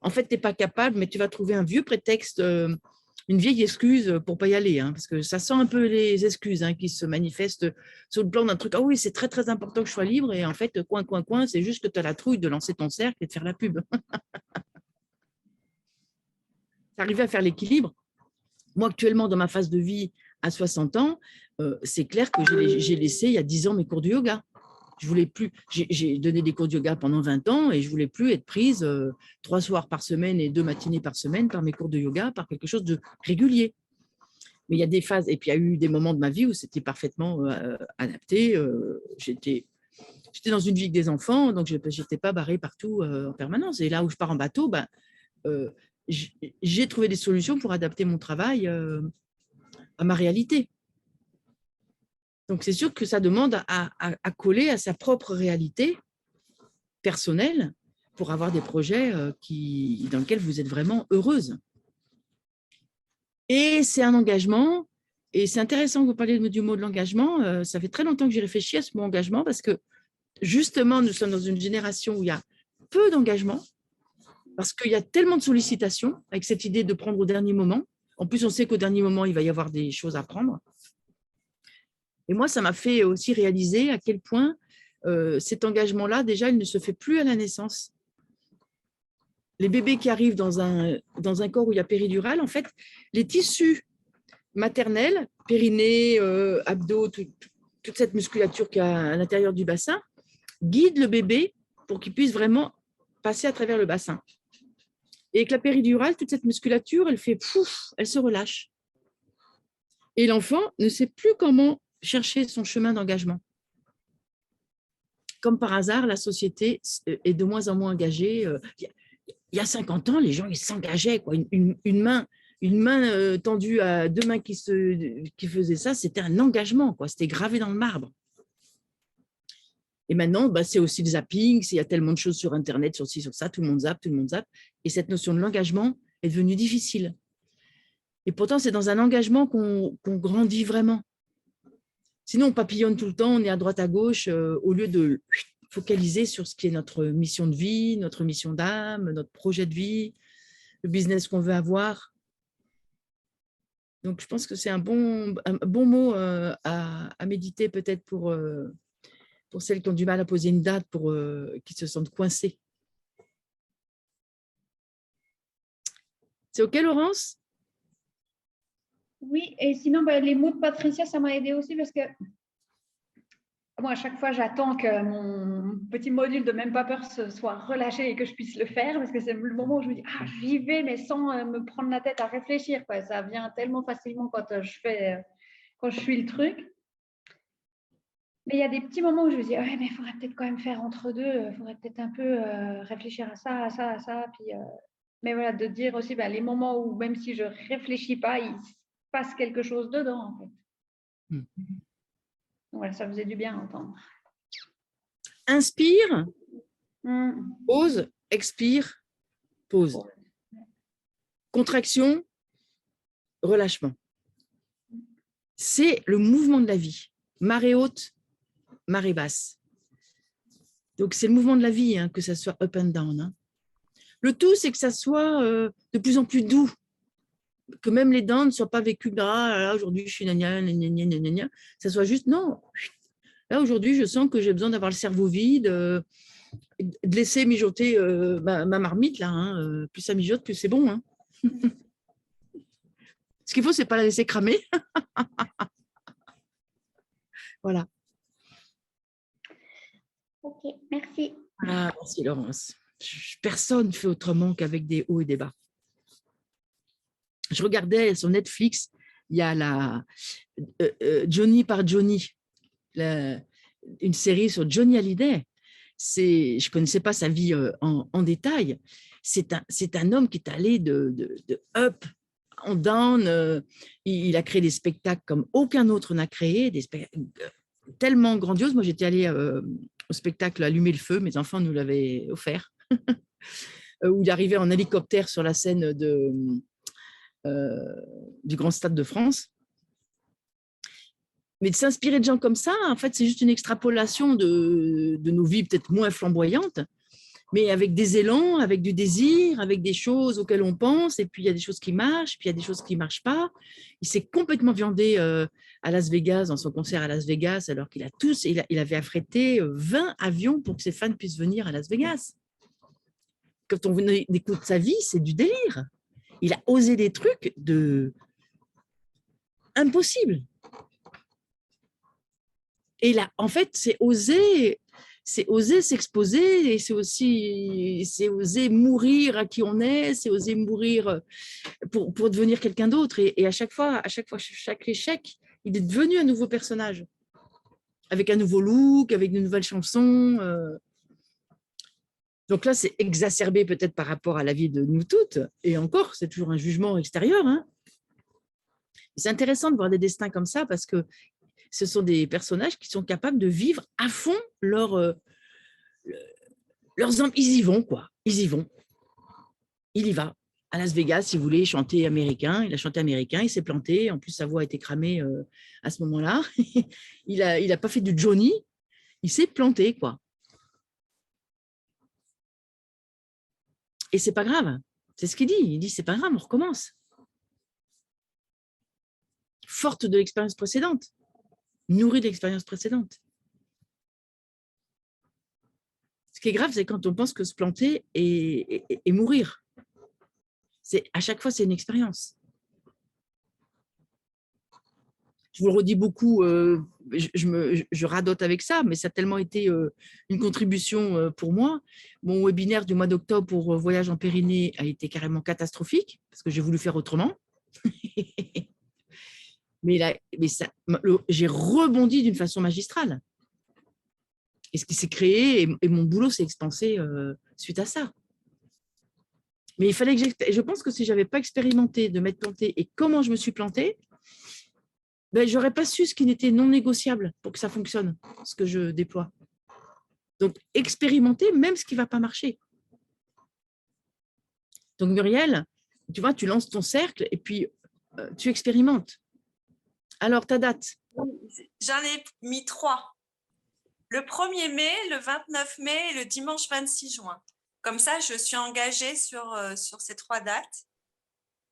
en fait, tu n'es pas capable, mais tu vas trouver un vieux prétexte, une vieille excuse pour ne pas y aller. Hein, parce que ça sent un peu les excuses hein, qui se manifestent sur le plan d'un truc. Ah oui, c'est très, très important que je sois libre. Et en fait, coin, c'est juste que tu as la trouille de lancer ton cercle et de faire la pub. Arriver à faire l'équilibre. Moi, actuellement, dans ma phase de vie à 60 ans, c'est clair que j'ai laissé il y a 10 ans mes cours de yoga. Je voulais plus. J'ai donné des cours de yoga pendant 20 ans et je voulais plus être prise 3 soirs par semaine et 2 matinées par semaine par mes cours de yoga, par quelque chose de régulier. Mais il y a des phases, et puis il y a eu des moments de ma vie où c'était parfaitement adapté. J'étais dans une vie avec des enfants, donc je n'étais pas barrée partout en permanence. Et là où je pars en bateau, j'ai trouvé des solutions pour adapter mon travail à ma réalité. Donc, c'est sûr que ça demande à coller à sa propre réalité personnelle pour avoir des projets dans lesquels vous êtes vraiment heureuse. Et c'est un engagement, et c'est intéressant que vous parliez du mot de l'engagement. Ça fait très longtemps que j'ai réfléchi à ce mot engagement parce que, justement, nous sommes dans une génération où il y a peu d'engagement parce qu'il y a tellement de sollicitations avec cette idée de prendre au dernier moment. En plus, on sait qu'au dernier moment, il va y avoir des choses à prendre. Et moi, ça m'a fait aussi réaliser à quel point cet engagement-là, déjà, il ne se fait plus à la naissance. Les bébés qui arrivent dans un corps où il y a péridurale, en fait, les tissus maternels, périnée, abdos, toute cette musculature qu'il y a à l'intérieur du bassin, guident le bébé pour qu'il puisse vraiment passer à travers le bassin. Et avec la péridurale, toute cette musculature, elle fait pouf, elle se relâche. Et l'enfant ne sait plus comment chercher son chemin d'engagement. Comme par hasard, la société est de moins en moins engagée. Il y a 50 ans, les gens ils s'engageaient. Une main tendue à 2 mains qui faisaient ça, c'était un engagement. C'était gravé dans le marbre. Et maintenant, c'est aussi le zapping. Il y a tellement de choses sur Internet, sur ci, sur ça. Tout le monde zappe. Et cette notion de l'engagement est devenue difficile. Et pourtant, c'est dans un engagement qu'on grandit vraiment. Sinon, on papillonne tout le temps, on est à droite, à gauche, au lieu de focaliser sur ce qui est notre mission de vie, notre mission d'âme, notre projet de vie, le business qu'on veut avoir. Donc, je pense que c'est un bon mot à méditer peut-être pour celles qui ont du mal à poser une date, qui se sentent coincées. C'est OK, Laurence? Oui, et sinon, les mots de Patricia, ça m'a aidé aussi parce que moi, à chaque fois, j'attends que mon petit module de Même pas peur soit relâché et que je puisse le faire parce que c'est le moment où je me dis « Ah, j'y vais, mais sans me prendre la tête à réfléchir. » Ça vient tellement facilement quand je suis le truc. Mais il y a des petits moments où je me dis « Ouais, mais il faudrait peut-être quand même faire entre deux. Il faudrait peut-être un peu réfléchir à ça, à ça, à ça. » Puis, mais voilà, de dire aussi les moments où même si je ne réfléchis pas, il passe quelque chose dedans, en fait. Voilà, ça faisait du bien à entendre. Inspire, pause, expire, pause. Contraction, relâchement. C'est le mouvement de la vie. Marée haute, marée basse. Donc, c'est le mouvement de la vie, que ça soit up and down. Le tout, c'est que ça soit de plus en plus doux. Que même les dents ne soient pas vécues, là, aujourd'hui, je suis gna, ça soit juste, non. Là, aujourd'hui, je sens que j'ai besoin d'avoir le cerveau vide, de laisser mijoter ma marmite, là. Plus ça mijote, plus c'est bon. Ce qu'il faut, c'est pas la laisser cramer. Voilà. Ok, merci. Merci, Laurence. Personne ne fait autrement qu'avec des hauts et des bas. Je regardais sur Netflix, il y a Johnny par Johnny, une série sur Johnny Hallyday. Je ne connaissais pas sa vie en détail. C'est un homme qui est allé de up en down. Il a créé des spectacles comme aucun autre n'a créé, des spectacles tellement grandioses. Moi, j'étais allée au spectacle Allumer le feu, mes enfants nous l'avaient offert, où il arrivait en hélicoptère sur la scène du Grand Stade de France. Mais de s'inspirer de gens comme ça, en fait, c'est juste une extrapolation de nos vies peut-être moins flamboyantes, mais avec des élans, avec du désir, avec des choses auxquelles on pense, et puis il y a des choses qui marchent, puis il y a des choses qui ne marchent pas. Il s'est complètement viandé à Las Vegas, dans son concert à Las Vegas, alors qu'il avait affrété 20 avions pour que ses fans puissent venir à Las Vegas. Quand on écoute sa vie, c'est du délire. Il a osé des trucs impossibles. Et là, en fait, c'est oser c'est oser s'exposer et c'est oser mourir à qui on est, c'est oser mourir pour devenir quelqu'un d'autre. Et à chaque fois, chaque échec, il est devenu un nouveau personnage, avec un nouveau look, avec de nouvelles chansons. Donc là, c'est exacerbé peut-être par rapport à la vie de nous toutes. Et encore, c'est toujours un jugement extérieur. Hein. C'est intéressant de voir des destins comme ça parce que ce sont des personnages qui sont capables de vivre à fond leurs ils y vont, quoi. Ils y vont. Il y va. À Las Vegas, il voulait chanter américain. Il a chanté américain, il s'est planté. En plus, sa voix a été cramée à ce moment-là. Il a pas fait du Johnny. Il s'est planté, quoi. Et c'est pas grave. C'est ce qu'il dit. Il dit, c'est pas grave, on recommence. Forte de l'expérience précédente. Nourrie de l'expérience précédente. Ce qui est grave, c'est quand on pense que se planter et mourir. À chaque fois, c'est une expérience. Je vous le redis beaucoup, je radote avec ça, mais ça a tellement été une contribution pour moi. Mon webinaire du mois d'octobre pour Voyage en Pyrénées a été carrément catastrophique, parce que j'ai voulu faire autrement. mais j'ai rebondi d'une façon magistrale. Et ce qui s'est créé, et mon boulot s'est expansé suite à ça. Mais il fallait que je pense que si je n'avais pas expérimenté de m'être plantée et comment je me suis plantée, ben, je n'aurais pas su ce qui n'était non négociable pour que ça fonctionne, ce que je déploie. Donc, expérimenter même ce qui ne va pas marcher. Donc, Muriel, tu vois, tu lances ton cercle et puis tu expérimentes. Alors, ta date? J'en ai mis 3. Le 1er mai, le 29 mai et le dimanche 26 juin. Comme ça, je suis engagée sur ces 3 dates.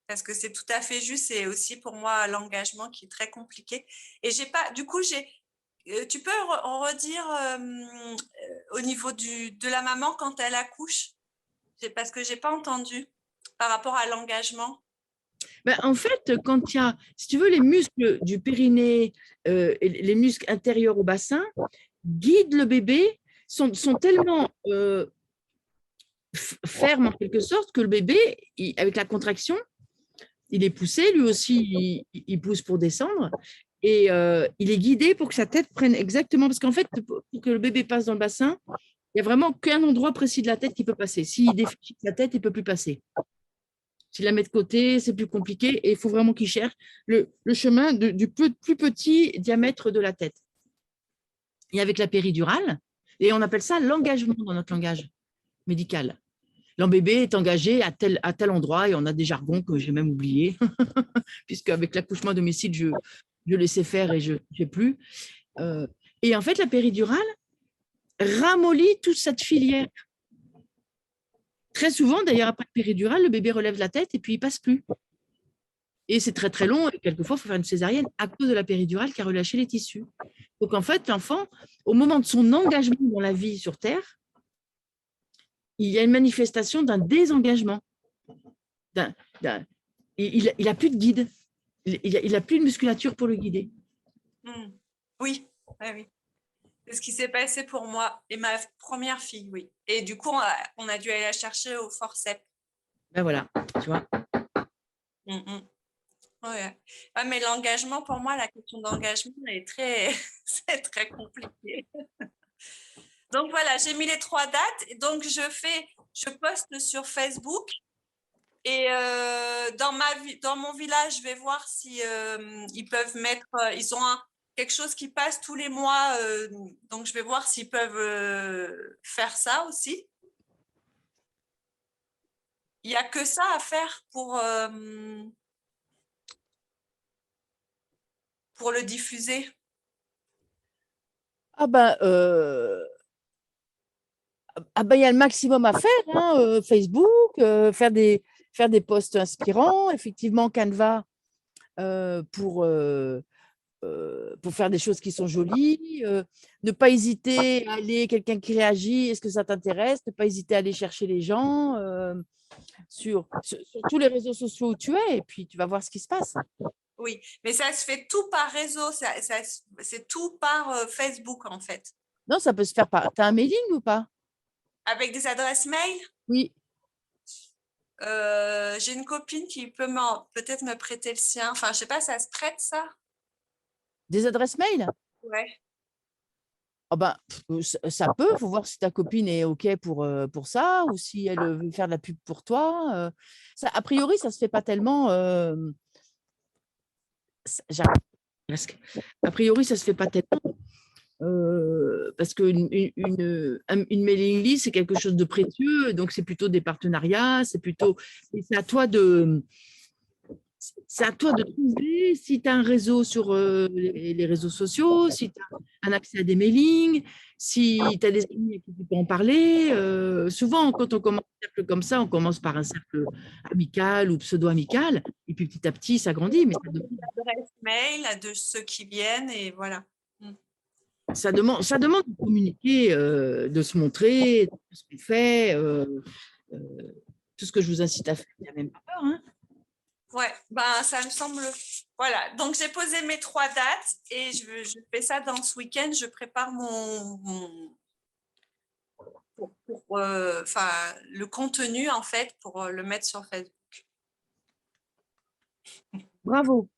Parce que c'est tout à fait juste, c'est aussi pour moi l'engagement qui est très compliqué. Et j'ai pas, du coup, tu peux en redire au niveau de la maman quand elle accouche, parce que j'ai pas entendu par rapport à l'engagement. Ben, en fait, quand il y a, si tu veux, les muscles du périnée, et les muscles intérieurs au bassin guident le bébé, sont tellement fermes en quelque sorte que le bébé, avec la contraction, il est poussé, lui aussi, il pousse pour descendre et il est guidé pour que sa tête prenne exactement, parce qu'en fait, pour que le bébé passe dans le bassin, il n'y a vraiment qu'un endroit précis de la tête qui peut passer. S'il défie sa tête, il ne peut plus passer. S'il la met de côté, c'est plus compliqué et il faut vraiment qu'il cherche le chemin du plus petit diamètre de la tête. Et avec la péridurale, et on appelle ça l'engagement dans notre langage médical. L'embébé est engagé à tel endroit et on a des jargons que j'ai même oubliés, puisque avec l'accouchement à domicile, je laissais faire et je ne sais plus. Et en fait, la péridurale ramollit toute cette filière. Très souvent, d'ailleurs, après la péridurale, le bébé relève la tête et puis il ne passe plus. Et c'est très, très long. Et quelquefois, il faut faire une césarienne à cause de la péridurale qui a relâché les tissus. Donc, en fait, l'enfant, au moment de son engagement dans la vie sur Terre, il y a une manifestation d'un désengagement. Il n'a plus de guide. Il n'a plus de musculature pour le guider. Oui, oui. C'est ce qui s'est passé pour moi et ma première fille, oui. Et du coup, on a dû aller la chercher au forceps. Ben voilà, tu vois. Ouais. Ouais, mais l'engagement, pour moi, la question d'engagement est c'est très compliqué. Donc voilà, j'ai mis les 3 dates. Et donc je poste sur Facebook. Et dans mon village, je vais voir si ils peuvent mettre. Ils ont quelque chose qui passe tous les mois. Donc je vais voir s'ils peuvent faire ça aussi. Il n'y a que ça à faire pour le diffuser. Ah ben, il y a le maximum à faire, hein, Facebook, faire des posts inspirants, effectivement Canva pour faire des choses qui sont jolies, ne pas hésiter à aller, quelqu'un qui réagit, est-ce que ça t'intéresse, ne pas hésiter à aller chercher les gens sur tous les réseaux sociaux où tu es, et puis tu vas voir ce qui se passe. Oui, mais ça se fait tout par réseau, c'est tout par Facebook en fait. Non, ça peut se faire par… Tu as un mailing ou pas? Avec des adresses mail? Oui. J'ai une copine qui peut peut-être me prêter le sien. Enfin, je sais pas, ça se prête, ça? Des adresses mail? Ouais. Oh ben, ça peut, il faut voir si ta copine est OK pour ça ou si elle veut faire de la pub pour toi. Ça, a priori, ça ne se fait pas tellement. J'arrive presque. A priori, ça ne se fait pas tellement parce qu'une mailing list, c'est quelque chose de précieux, donc c'est plutôt des partenariats, c'est plutôt. Et c'est à toi de trouver si tu as un réseau sur les réseaux sociaux, si tu as un accès à des mailings, si tu as des amis à qui tu peux en parler. Souvent, quand on commence un cercle comme ça, on commence par un cercle amical ou pseudo-amical, et puis petit à petit, ça grandit. Mais Adresse mail de ceux qui viennent et voilà. ça demande de communiquer, de se montrer, de ce qu'on fait, euh, tout ce que je vous incite à faire. Il n'y a même pas peur. Hein. Ouais, ben, ça me semble. Voilà, donc j'ai posé mes 3 dates et je fais ça dans ce week-end. Je prépare le contenu en fait pour le mettre sur Facebook. Bravo.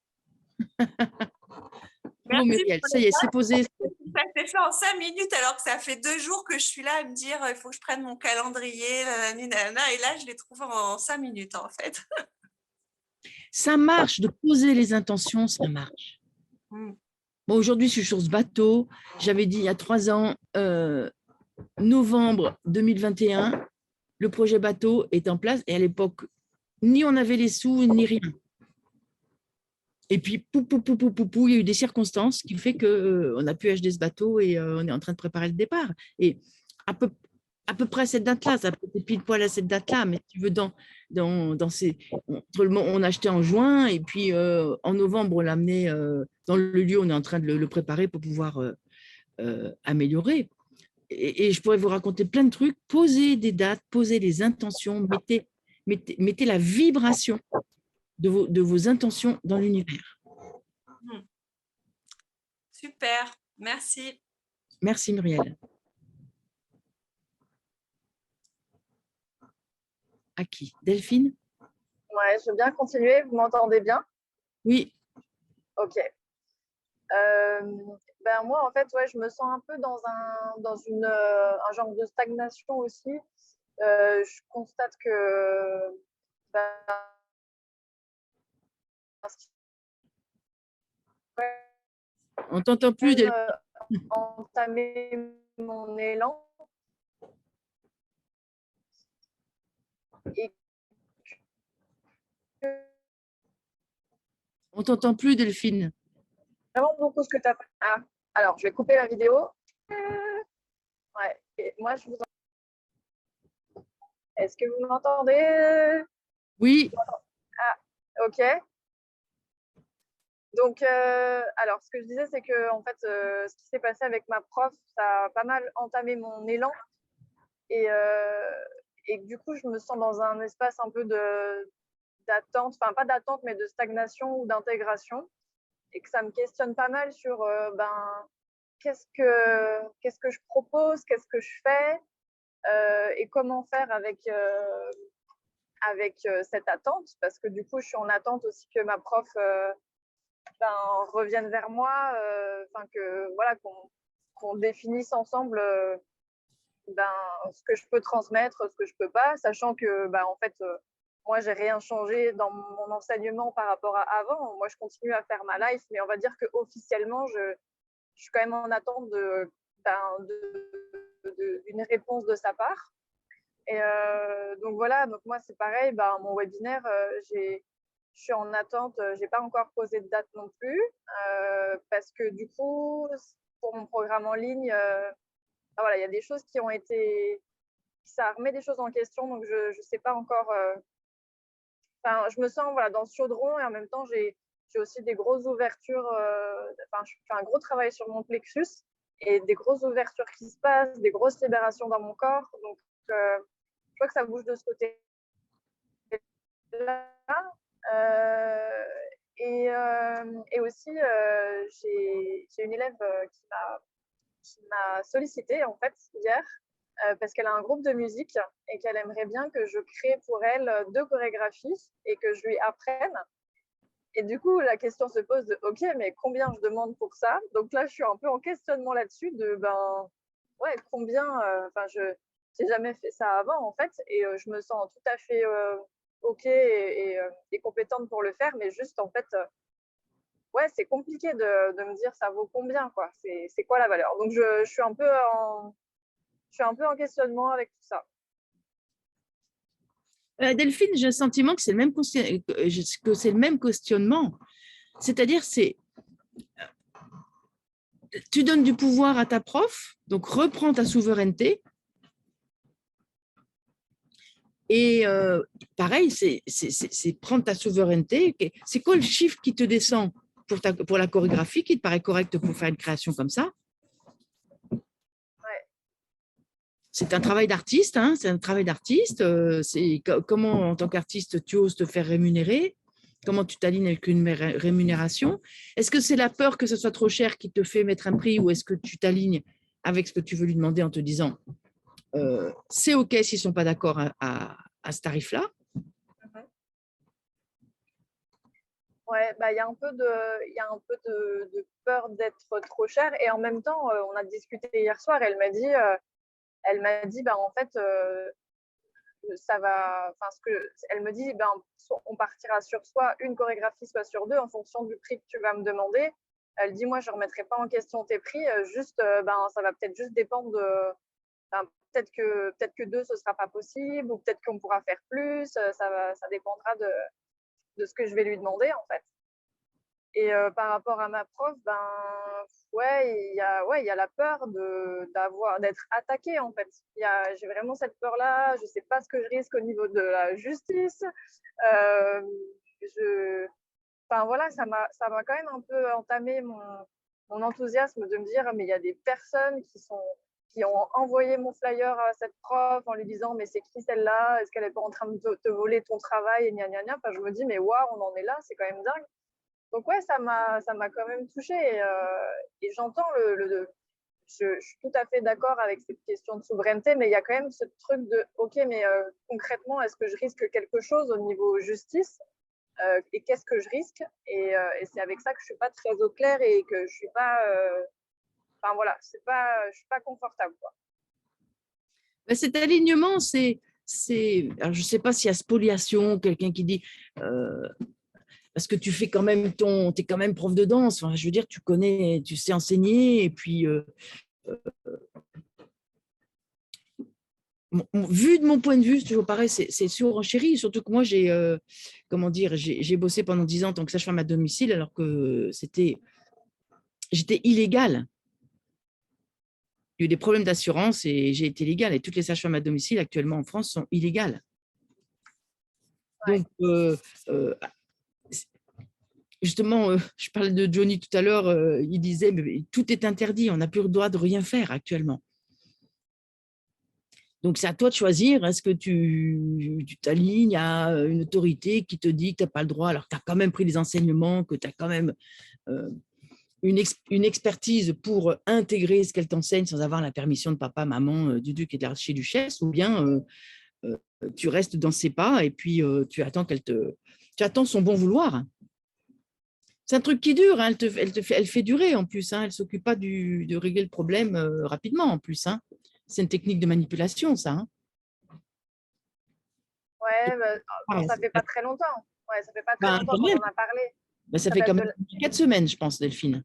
Bravo Merci Muriel, pour ça les y est, c'est posé. Ça s'est fait en 5 minutes alors que ça fait 2 jours que je suis là à me dire il faut que je prenne mon calendrier, nanani, nanana, et là je l'ai trouvé en 5 minutes en fait. Ça marche, de poser les intentions, ça marche. Bon, aujourd'hui, je suis sur ce bateau. J'avais dit il y a 3 ans, novembre 2021, le projet bateau est en place. Et à l'époque, ni on avait les sous, ni rien. Et puis, il y a eu des circonstances qui fait qu'on a pu acheter ce bateau et on est en train de préparer le départ. Et à peu près à cette date-là, ça peut être pile poil à cette date-là, mais tu veux dans ces… On a acheté en juin et puis en novembre, on l'a amené dans le lieu, on est en train de le préparer pour pouvoir améliorer. Et je pourrais vous raconter plein de trucs. Posez des dates, posez les intentions, mettez la vibration de vos intentions dans l'univers. Super, merci. Merci Muriel. À qui? Delphine? Ouais, je veux bien continuer. Vous m'entendez bien? Oui. Ok. Ben moi, en fait, ouais, je me sens un peu dans un genre de stagnation aussi. Je constate que ben, On t'entend plus, Delphine. entamer mon élan et que On t'entend plus, Delphine. vraiment beaucoup ce que tu as fait. Ah, alors, je vais couper la vidéo. Ouais, et moi, je vous Est-ce que vous m'entendez? Oui. Ah, ok. Donc, alors, ce que je disais, c'est que en fait, ce qui s'est passé avec ma prof, ça a pas mal entamé mon élan. Et du coup, je me sens dans un espace un peu d'attente, enfin pas d'attente, mais de stagnation ou d'intégration. Et que ça me questionne pas mal sur qu'est-ce que je propose, qu'est-ce que je fais et comment faire avec cette attente. Parce que du coup, je suis en attente aussi que ma prof revienne vers moi, que voilà, qu'on définisse ensemble ce que je peux transmettre, ce que je peux pas, sachant que en fait, moi, j'ai rien changé dans mon enseignement par rapport à avant. Moi, je continue à faire ma life, mais on va dire que officiellement, je suis quand même en attente d'une réponse de sa part. Et donc voilà, donc moi, c'est pareil. Mon webinaire, je suis en attente. J'ai pas encore posé de date non plus parce que du coup, pour mon programme en ligne, voilà, il y a des choses qui ont été, ça remet des choses en question, donc je sais pas encore. Je me sens voilà dans ce chaudron et en même temps j'ai aussi des grosses ouvertures. Je fais un gros travail sur mon plexus et des grosses ouvertures qui se passent, des grosses libérations dans mon corps. Donc je vois que ça bouge de ce côté-là. Et aussi, j'ai une élève qui m'a sollicité en fait hier parce qu'elle a un groupe de musique et qu'elle aimerait bien que je crée pour elle 2 chorégraphies et que je lui apprenne. Et du coup, la question se pose de OK, mais combien je demande pour ça? Donc là, je suis un peu en questionnement là-dessus de ben ouais, combien enfin je j'ai jamais fait ça avant en fait et je me sens tout à fait OK et compétente pour le faire, mais juste en fait ouais, c'est compliqué de me dire ça vaut combien quoi. C'est quoi la valeur? Donc je suis un peu en questionnement avec tout ça. Delphine, j'ai le sentiment que c'est le même questionnement. C'est-à-dire, tu donnes du pouvoir à ta prof, donc reprends ta souveraineté. Et pareil, c'est prendre ta souveraineté. C'est quoi le chiffre qui te descend pour la chorégraphie qui te paraît correct pour faire une création comme ça? Ouais. C'est un travail d'artiste, hein, c'est un travail d'artiste. Comment, en tant qu'artiste, tu oses te faire rémunérer? Comment tu t'alignes avec une rémunération? Est-ce que c'est la peur que ce soit trop cher qui te fait mettre un prix ou est-ce que tu t'alignes avec ce que tu veux lui demander en te disant c'est OK s'ils ne sont pas d'accord à ce tarif-là? Ouais, bah, il y a un peu de peur d'être trop cher et en même temps, on a discuté hier soir, elle m'a dit: «Bah, en fait, ça va» enfin, elle me dit: «Ben, on partira sur soit une chorégraphie, soit sur 2 en fonction du prix que tu vas me demander». Elle dit: «Moi, je ne remettrai pas en question tes prix, juste, ben, ça va peut-être juste dépendre de enfin, peut-être que 2 ce sera pas possible ou peut-être qu'on pourra faire plus, ça dépendra de ce que je vais lui demander, en fait». Et par rapport à ma prof, ben, ouais, il y a la peur d'être attaquée, en fait. J'ai vraiment cette peur-là, je ne sais pas ce que je risque au niveau de la justice. Hem, je Enfin voilà, ça m'a quand même un peu entamé mon enthousiasme de me dire: «Mais il y a des personnes qui ont envoyé mon flyer à cette prof en lui disant: "Mais c'est qui celle-là? Est-ce qu'elle est pas en train de te voler ton travail?" et gna gna gna». Enfin, je me dis: «Mais waouh, on en est là, c'est quand même dingue». Donc ouais, ça m'a quand même touchée et j'entends je suis tout à fait d'accord avec cette question de souveraineté, mais il y a quand même ce truc de OK, mais concrètement, est-ce que je risque quelque chose au niveau justice et qu'est-ce que je risque et c'est avec ça que je suis pas très au clair et que je suis pas, enfin voilà, je suis pas confortable quoi. Cet alignement, alors je ne sais pas s'il y a spoliation, quelqu'un qui dit parce que tu fais quand même tu es quand même prof de danse. Enfin, je veux dire, tu connais, tu sais enseigner, et puis vu de mon point de vue, c'est toujours pareil, c'est surenchéri. Surtout que moi, j'ai bossé pendant 10 ans en tant que sage-femme à domicile, alors que j'étais illégale. Il y a eu des problèmes d'assurance et j'ai été illégale. Et toutes les sages-femmes à domicile actuellement en France sont illégales. Ouais. Donc, justement, je parlais de Johnny tout à l'heure, il disait mais tout est interdit, on n'a plus le droit de rien faire actuellement. Donc, c'est à toi de choisir, est-ce que tu t'alignes à une autorité qui te dit que tu n'as pas le droit, alors que tu as quand même pris des enseignements, que tu as quand même une expertise pour intégrer ce qu'elle t'enseigne sans avoir la permission de papa, maman, du duc et de l'archiduchesse, ou bien tu restes dans ses pas et puis tu attends son bon vouloir. C'est un truc qui dure, hein, elle fait durer en plus, hein, elle ne s'occupe pas de régler le problème rapidement en plus. Hein. C'est une technique de manipulation, ça. Hein. Ouais, ça fait pas très longtemps. Ouais, ça fait pas très longtemps qu'on en a parlé. Ça fait quand même 4 semaines, je pense, Delphine.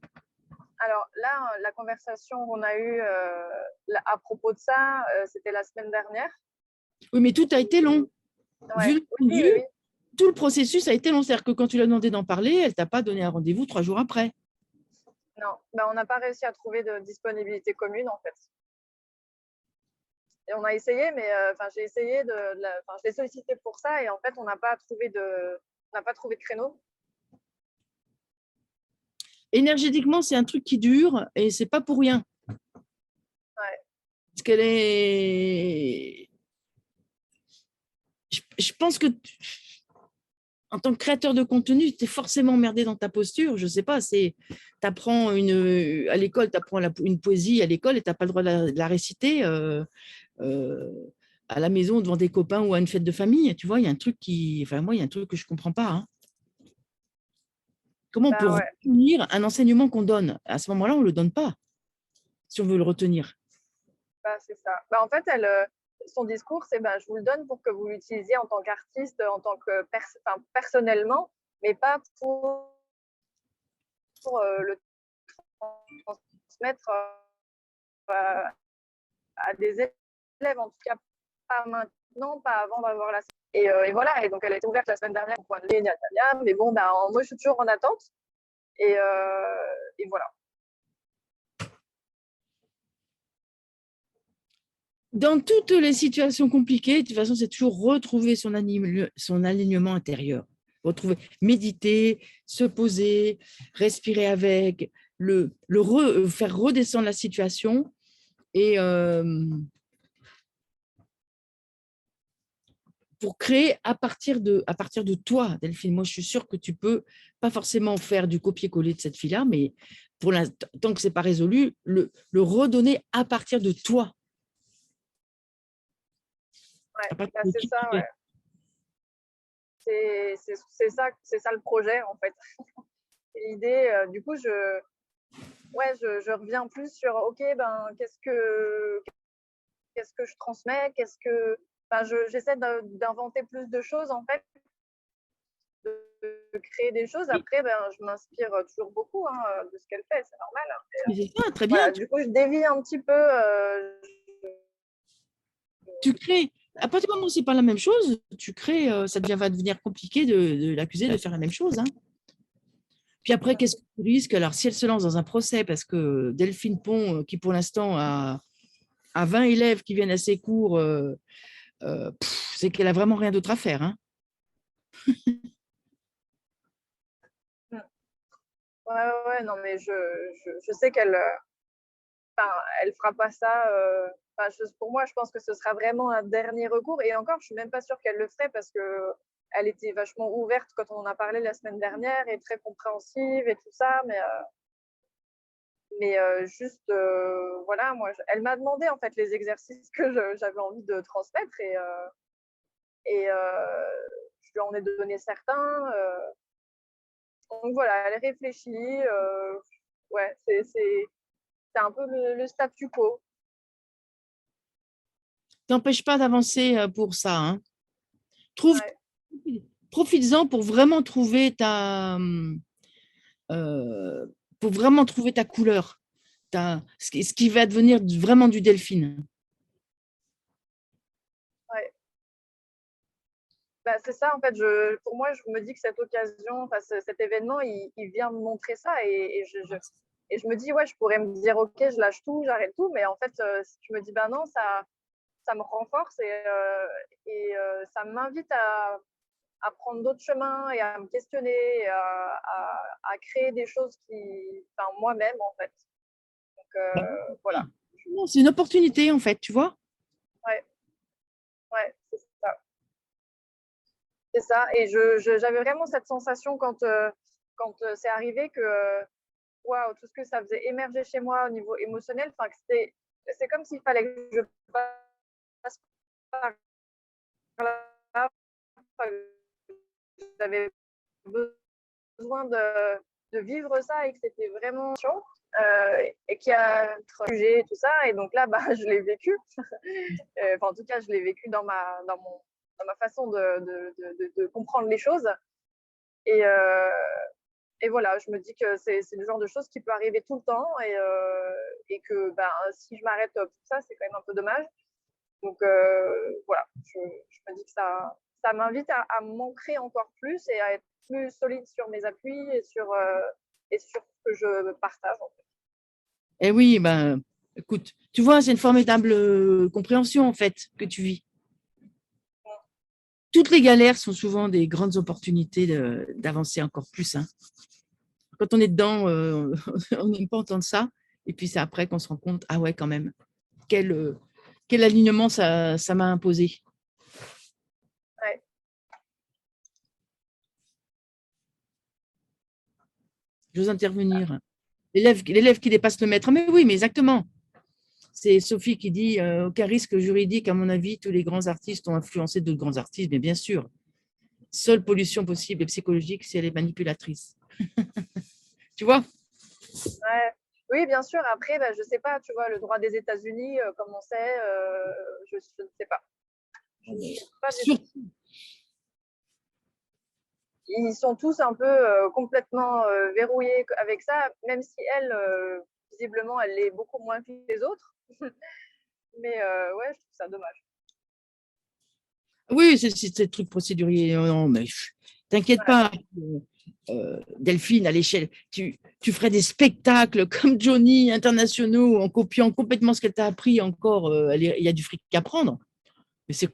Alors là, la conversation qu'on a eue à propos de ça, c'était la semaine dernière. Oui, mais tout a été long. Ouais. Vu le Oui. tout le processus a été long. C'est-à-dire que quand tu lui as demandé d'en parler, elle ne t'a pas donné un rendez-vous 3 jours après. Non, on n'a pas réussi à trouver de disponibilité commune en fait. Et on a essayé, mais j'ai essayé je l'ai sollicité pour ça et en fait, on n'a pas trouvé de créneau. Énergétiquement, c'est un truc qui dure et c'est pas pour rien. Ouais. Parce qu'elle est. Je pense que en tant que créateur de contenu, tu es forcément emmerdé dans ta posture. Je ne sais pas, tu apprends à l'école, tu apprends une poésie à l'école et tu n'as pas le droit de la réciter euh, à la maison devant des copains ou à une fête de famille. Tu vois, il y a un truc moi, il y a un truc que je ne comprends pas. Hein. Comment on peut ouais. retenir un enseignement qu'on donne? À ce moment-là, on ne le donne pas, si on veut le retenir. C'est ça. En fait, son discours, c'est je vous le donne pour que vous l'utilisiez en tant qu'artiste, en tant que personnellement, mais pas pour le transmettre à des élèves, en tout cas pas maintenant, pas avant d'avoir la. Et voilà, et donc elle a été ouverte la semaine dernière au point de vue, mais bon, moi je suis toujours en attente. Et voilà. Dans toutes les situations compliquées, de toute façon, c'est toujours retrouver son alignement intérieur. Retrouver, méditer, se poser, respirer avec, faire redescendre la situation et pour créer à partir de toi, Delphine. Moi, je suis sûre que tu peux pas forcément faire du copier-coller de cette fille-là, mais tant que ce n'est pas résolu, le redonner à partir de toi. Ouais, c'est ça, ouais. C'est ça le projet, en fait. L'idée, du coup, je reviens plus sur, OK, qu'est-ce que je transmets, j'essaie d'inventer plus de choses, en fait, de créer des choses. Après, je m'inspire toujours beaucoup de ce qu'elle fait, c'est normal. Mais c'est ça, très bien. Voilà, du coup, je dévie un petit peu. Tu crées. À partir du moment où ce n'est pas la même chose, tu crées, ça va devenir compliqué de l'accuser de faire la même chose. Hein. Puis après, qu'est-ce que tu risques? Alors, si elle se lance dans un procès, parce que Delphine Pont, qui pour l'instant a 20 élèves qui viennent à ses cours, c'est qu'elle a vraiment rien d'autre à faire. Hein. Ouais, non, mais je sais qu'elle elle fera pas ça. Pour moi, je pense que ce sera vraiment un dernier recours. Et encore, je suis même pas sûre qu'elle le ferait parce que elle était vachement ouverte quand on en a parlé la semaine dernière et très compréhensive et tout ça. Mais juste, voilà, elle m'a demandé en fait les exercices que j'avais envie de transmettre et je lui en ai donné certains. Donc voilà, elle réfléchit. Ouais, c'est un peu le statu quo. T'empêche pas d'avancer pour ça. Hein. Ouais. Profites-en pour vraiment trouver ta couleur, ce qui va devenir vraiment du Delphine. Ouais. C'est ça, en fait, pour moi, je me dis que cette occasion, cet événement, il vient me montrer ça et je me dis, ouais, je pourrais me dire, ok, je lâche tout, j'arrête tout, mais en fait, si je me dis, non, ça me renforce et ça m'invite à prendre d'autres chemins et à me questionner, à créer des choses moi-même, en fait. Donc, voilà. C'est une opportunité, en fait, tu vois. Ouais, c'est ça. C'est ça. Et j'avais vraiment cette sensation quand c'est arrivé que waouh, tout ce que ça faisait émerger chez moi au niveau émotionnel, c'est comme s'il fallait que je passe par là. J'avais besoin de vivre ça et que c'était vraiment chaud et qu'il y a un sujet et tout ça. Et donc là, je l'ai vécu. En tout cas, je l'ai vécu dans ma façon de comprendre les choses. Et voilà, je me dis que c'est le genre de choses qui peut arriver tout le temps et que si je m'arrête pour ça, c'est quand même un peu dommage. Donc voilà, je me dis que ça m'invite à m'ancrer encore plus et à être plus solide sur mes appuis et sur ce que je partage. En fait. Eh oui, écoute, tu vois, c'est une formidable compréhension en fait que tu vis. Toutes les galères sont souvent des grandes opportunités d'avancer encore plus. Hein. Quand on est dedans, on n'aime pas entendre ça. Et puis c'est après qu'on se rend compte, ah ouais, quand même, quel alignement ça m'a imposé. Ouais. j'ose intervenir. L'élève qui dépasse le maître. Mais oui, mais exactement. C'est Sophie qui dit aucun risque juridique, à mon avis, tous les grands artistes ont influencé d'autres grands artistes, mais bien sûr. Seule pollution possible et psychologique, c'est les manipulatrices. Tu vois? Ouais. Oui, bien sûr. Après, bah, je sais pas, tu vois, le droit des États-Unis, comment c'est, je ne sais pas. Je ne sais pas du tout. Ils sont tous un peu complètement verrouillés avec ça, même si elle, visiblement, elle l'est beaucoup moins que les autres. Mais ouais, je trouve ça dommage. Oui, c'est ces trucs procéduriers. Non, mais t'inquiète pas, Delphine, à l'échelle, tu ferais des spectacles comme Johnny internationaux en copiant complètement ce qu'elle t'a appris encore. Il y a du fric à prendre. Mais c'est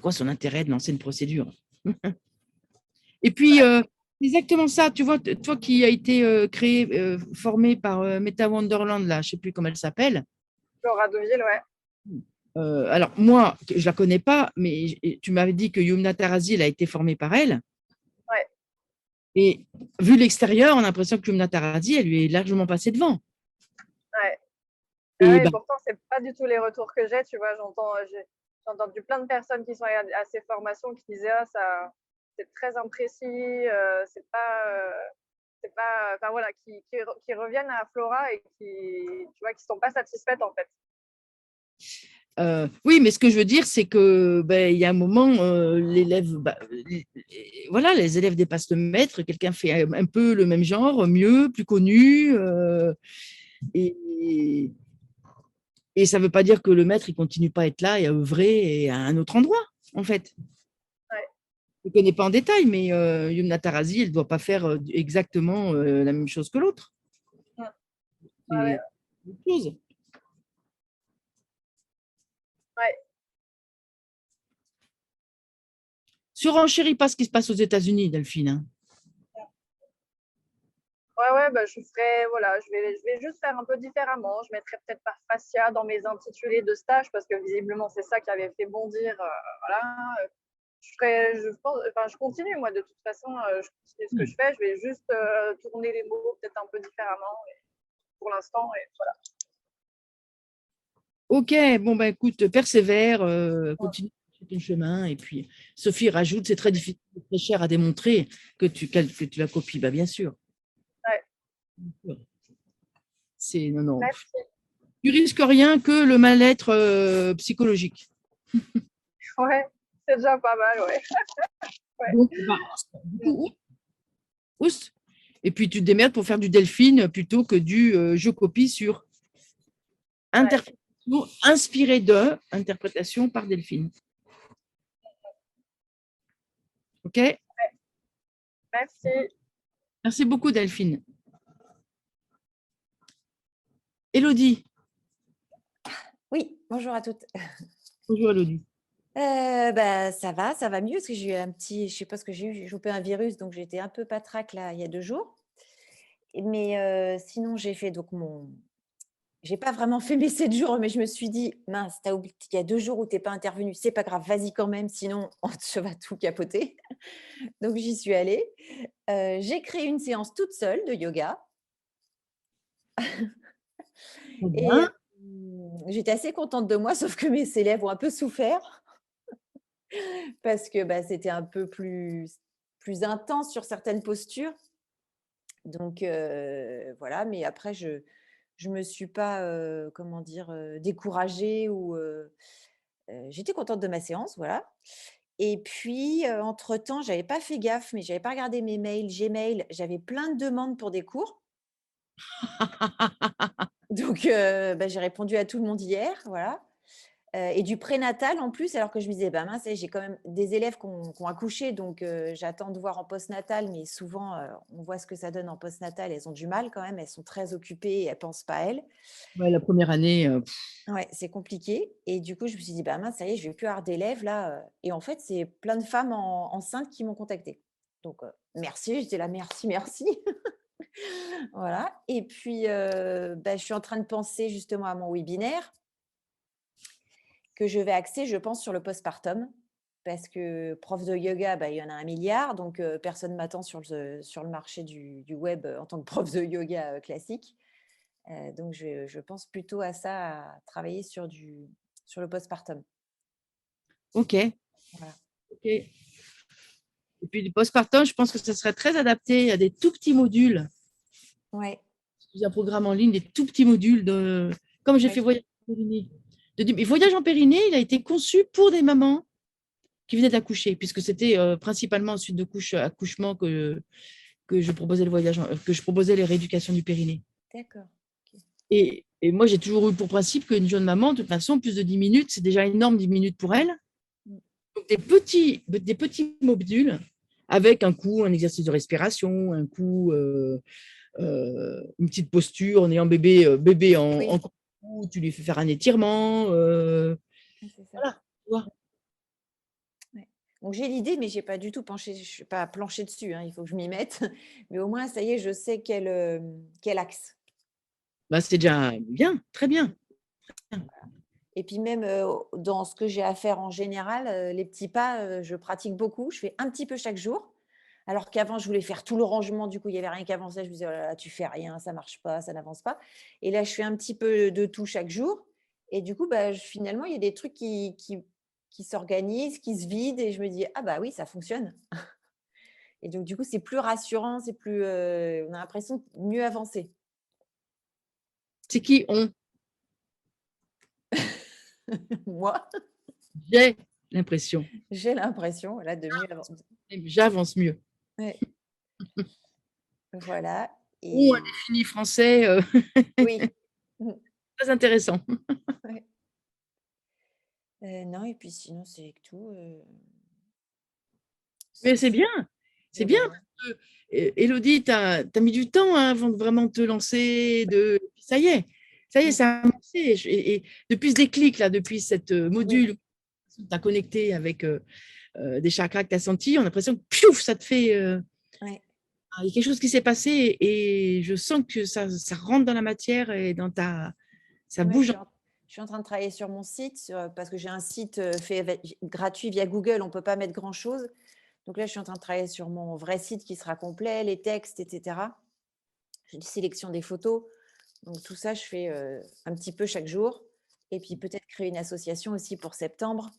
quoi son intérêt de lancer une procédure? Et puis, c'est exactement ça. Tu vois, toi qui as été formé par Meta Wonderland, là, je ne sais plus comment elle s'appelle. Laura Deville, ouais. Alors, moi, je ne la connais pas, mais tu m'avais dit que Yumna Tarazi, elle a été formée par elle. Ouais. Et vu l'extérieur, on a l'impression que Yumna Tarazi, elle lui est largement passée devant. Ouais. Et Ouais, bah, pourtant, c'est pas du tout les retours que j'ai, tu vois. J'ai entendu plein de personnes qui sont à ces formations qui disaient ça, c'est très imprécis, c'est pas, enfin voilà, qui reviennent à Flora et tu vois, qui sont pas satisfaites en fait. oui, mais ce que je veux dire, c'est que il y a un moment, l'élève, voilà, les élèves dépassent le maître, quelqu'un fait un peu le même genre, mieux, plus connu, et ça ne veut pas dire que le maître, il continue pas à être là et à œuvrer à un autre endroit, en fait. Ouais. Je ne connais pas en détail, mais Yumna Tarazi, elle ne doit pas faire exactement la même chose que l'autre. Ouais. C'est autre chose. Ouais. Surenchéris pas ce qui se passe aux États-Unis, Delphine. Hein. Ouais, bah, je ferai, voilà, je vais juste faire un peu différemment. Je mettrai peut-être par fascia dans mes intitulés de stage parce que visiblement, c'est ça qui avait fait bondir. Voilà. Je continue, moi, de toute façon, je continue ce que je fais. Je vais juste tourner les mots peut-être un peu différemment pour l'instant. Et voilà. Ok, bon, écoute, persévère, continue ton chemin. Et puis, Sophie rajoute, c'est très difficile, très cher à démontrer que tu la copies. Bien sûr. Ouais. Non. Merci. Tu risques rien que le mal-être psychologique. Ouais, c'est déjà pas mal, ouais. Ouais. Donc, ouste. Et puis, tu te démerdes pour faire du Delphine plutôt que du je copie sur interprétation inspirée de interprétation par Delphine. OK? Ouais. Merci. Merci beaucoup, Delphine. Élodie. Oui, bonjour à toutes. Bonjour, Élodie. Ça va mieux parce que j'ai eu un petit, je sais pas ce que j'ai eu, j'ai chopé un virus, donc j'étais un peu patraque là il y a 2 jours. Mais sinon j'ai fait donc j'ai pas vraiment fait mes 7 jours, mais je me suis dit: «Mince, tu as oublié il y a 2 jours où tu es pas intervenue, c'est pas grave, vas-y quand même, sinon on te va tout capoter». Donc j'y suis allée. J'ai créé une séance toute seule de yoga et j'étais assez contente de moi, sauf que mes élèves ont un peu souffert. Parce que, c'était un peu plus intense sur certaines postures. Donc voilà, mais après je me suis pas, comment dire? Découragée ou j'étais contente de ma séance, voilà. Et puis, entre-temps, j'avais pas fait gaffe, mais j'avais pas regardé mes mails, Gmail, j'avais plein de demandes pour des cours. Donc j'ai répondu à tout le monde hier, voilà. Et du prénatal en plus, alors que je me disais: «Bah mince, j'ai quand même des élèves qui ont accouché, donc j'attends de voir en postnatal», mais souvent, on voit ce que ça donne en postnatal, elles ont du mal quand même, elles sont très occupées et elles pensent pas à elles. Ouais, la première année. Ouais, c'est compliqué et du coup, je me suis dit: «Bah mince, ça y est, je vais plus avoir d'élèves là», et en fait, c'est plein de femmes enceintes qui m'ont contactée. Donc merci, j'étais là: «Merci, merci». Voilà et puis, je suis en train de penser justement à mon webinaire que je vais axer, je pense, sur le postpartum. parce que prof de yoga, il y en a 1 milliard, donc personne ne m'attend sur le marché du web en tant que prof de yoga classique. Donc, je pense plutôt à ça, à travailler sur le postpartum. Ok. Voilà. Ok. Et puis, du postpartum, je pense que ça serait très adapté à des tout petits modules. Ouais. Un programme en ligne, des tout petits modules comme j'ai fait Voyage en Périnée. Voyage en Périnée, il a été conçu pour des mamans qui venaient d'accoucher, puisque c'était principalement ensuite de accouchement que je proposais que je proposais les rééducations du périnée. D'accord. Okay. Et moi, j'ai toujours eu pour principe qu'une jeune maman, de toute façon, plus de 10 minutes, c'est déjà énorme, 10 minutes pour elle. Donc, des petits modules avec un coup, un exercice de respiration, un coup, une petite posture en ayant bébé en cou, tu lui fais faire un étirement. C'est ça. Voilà, tu vois. Ouais. Donc, j'ai l'idée, mais je n'ai pas du tout penché, je ne suis pas planché dessus, hein, il faut que je m'y mette. Mais au moins, ça y est, je sais quel axe. C'est déjà bien, très bien. Et puis même dans ce que j'ai à faire en général, les petits pas, je pratique beaucoup. Je fais un petit peu chaque jour. Alors qu'avant, je voulais faire tout le rangement. Du coup, il n'y avait rien qui avançait. Je me disais, oh là là, tu fais rien, ça ne marche pas, ça n'avance pas. Et là, je fais un petit peu de tout chaque jour. Et du coup, finalement, il y a des trucs qui s'organisent, qui se vident. Et je me dis, ah bah oui, ça fonctionne. Et donc, du coup, c'est plus rassurant, c'est plus, on a l'impression de mieux avancer. C'est qui on? Moi, J'ai l'impression. j'ai l'impression là, de mieux avancer. J'avance mieux. Ouais. Voilà. Ou un défini français. Oui. Très intéressant. Ouais. Non, et puis sinon, c'est tout. Mais c'est bien. C'est bien. Parce que, Élodie, tu as mis du temps avant de vraiment te lancer. Ça y est, ça a commencé. Et depuis ce déclic, là, depuis cette module où tu as connecté avec des chakras que tu as sentis, on a l'impression que piouf, ça te fait. Il y a quelque chose qui s'est passé et je sens que ça rentre dans la matière et ça bouge. Je suis en train de travailler sur mon site parce que j'ai un site gratuit via Google. On ne peut pas mettre grand-chose. Donc là, je suis en train de travailler sur mon vrai site qui sera complet, les textes, etc. J'ai une sélection des photos. Donc tout ça, je fais un petit peu chaque jour. Et puis peut-être créer une association aussi pour septembre.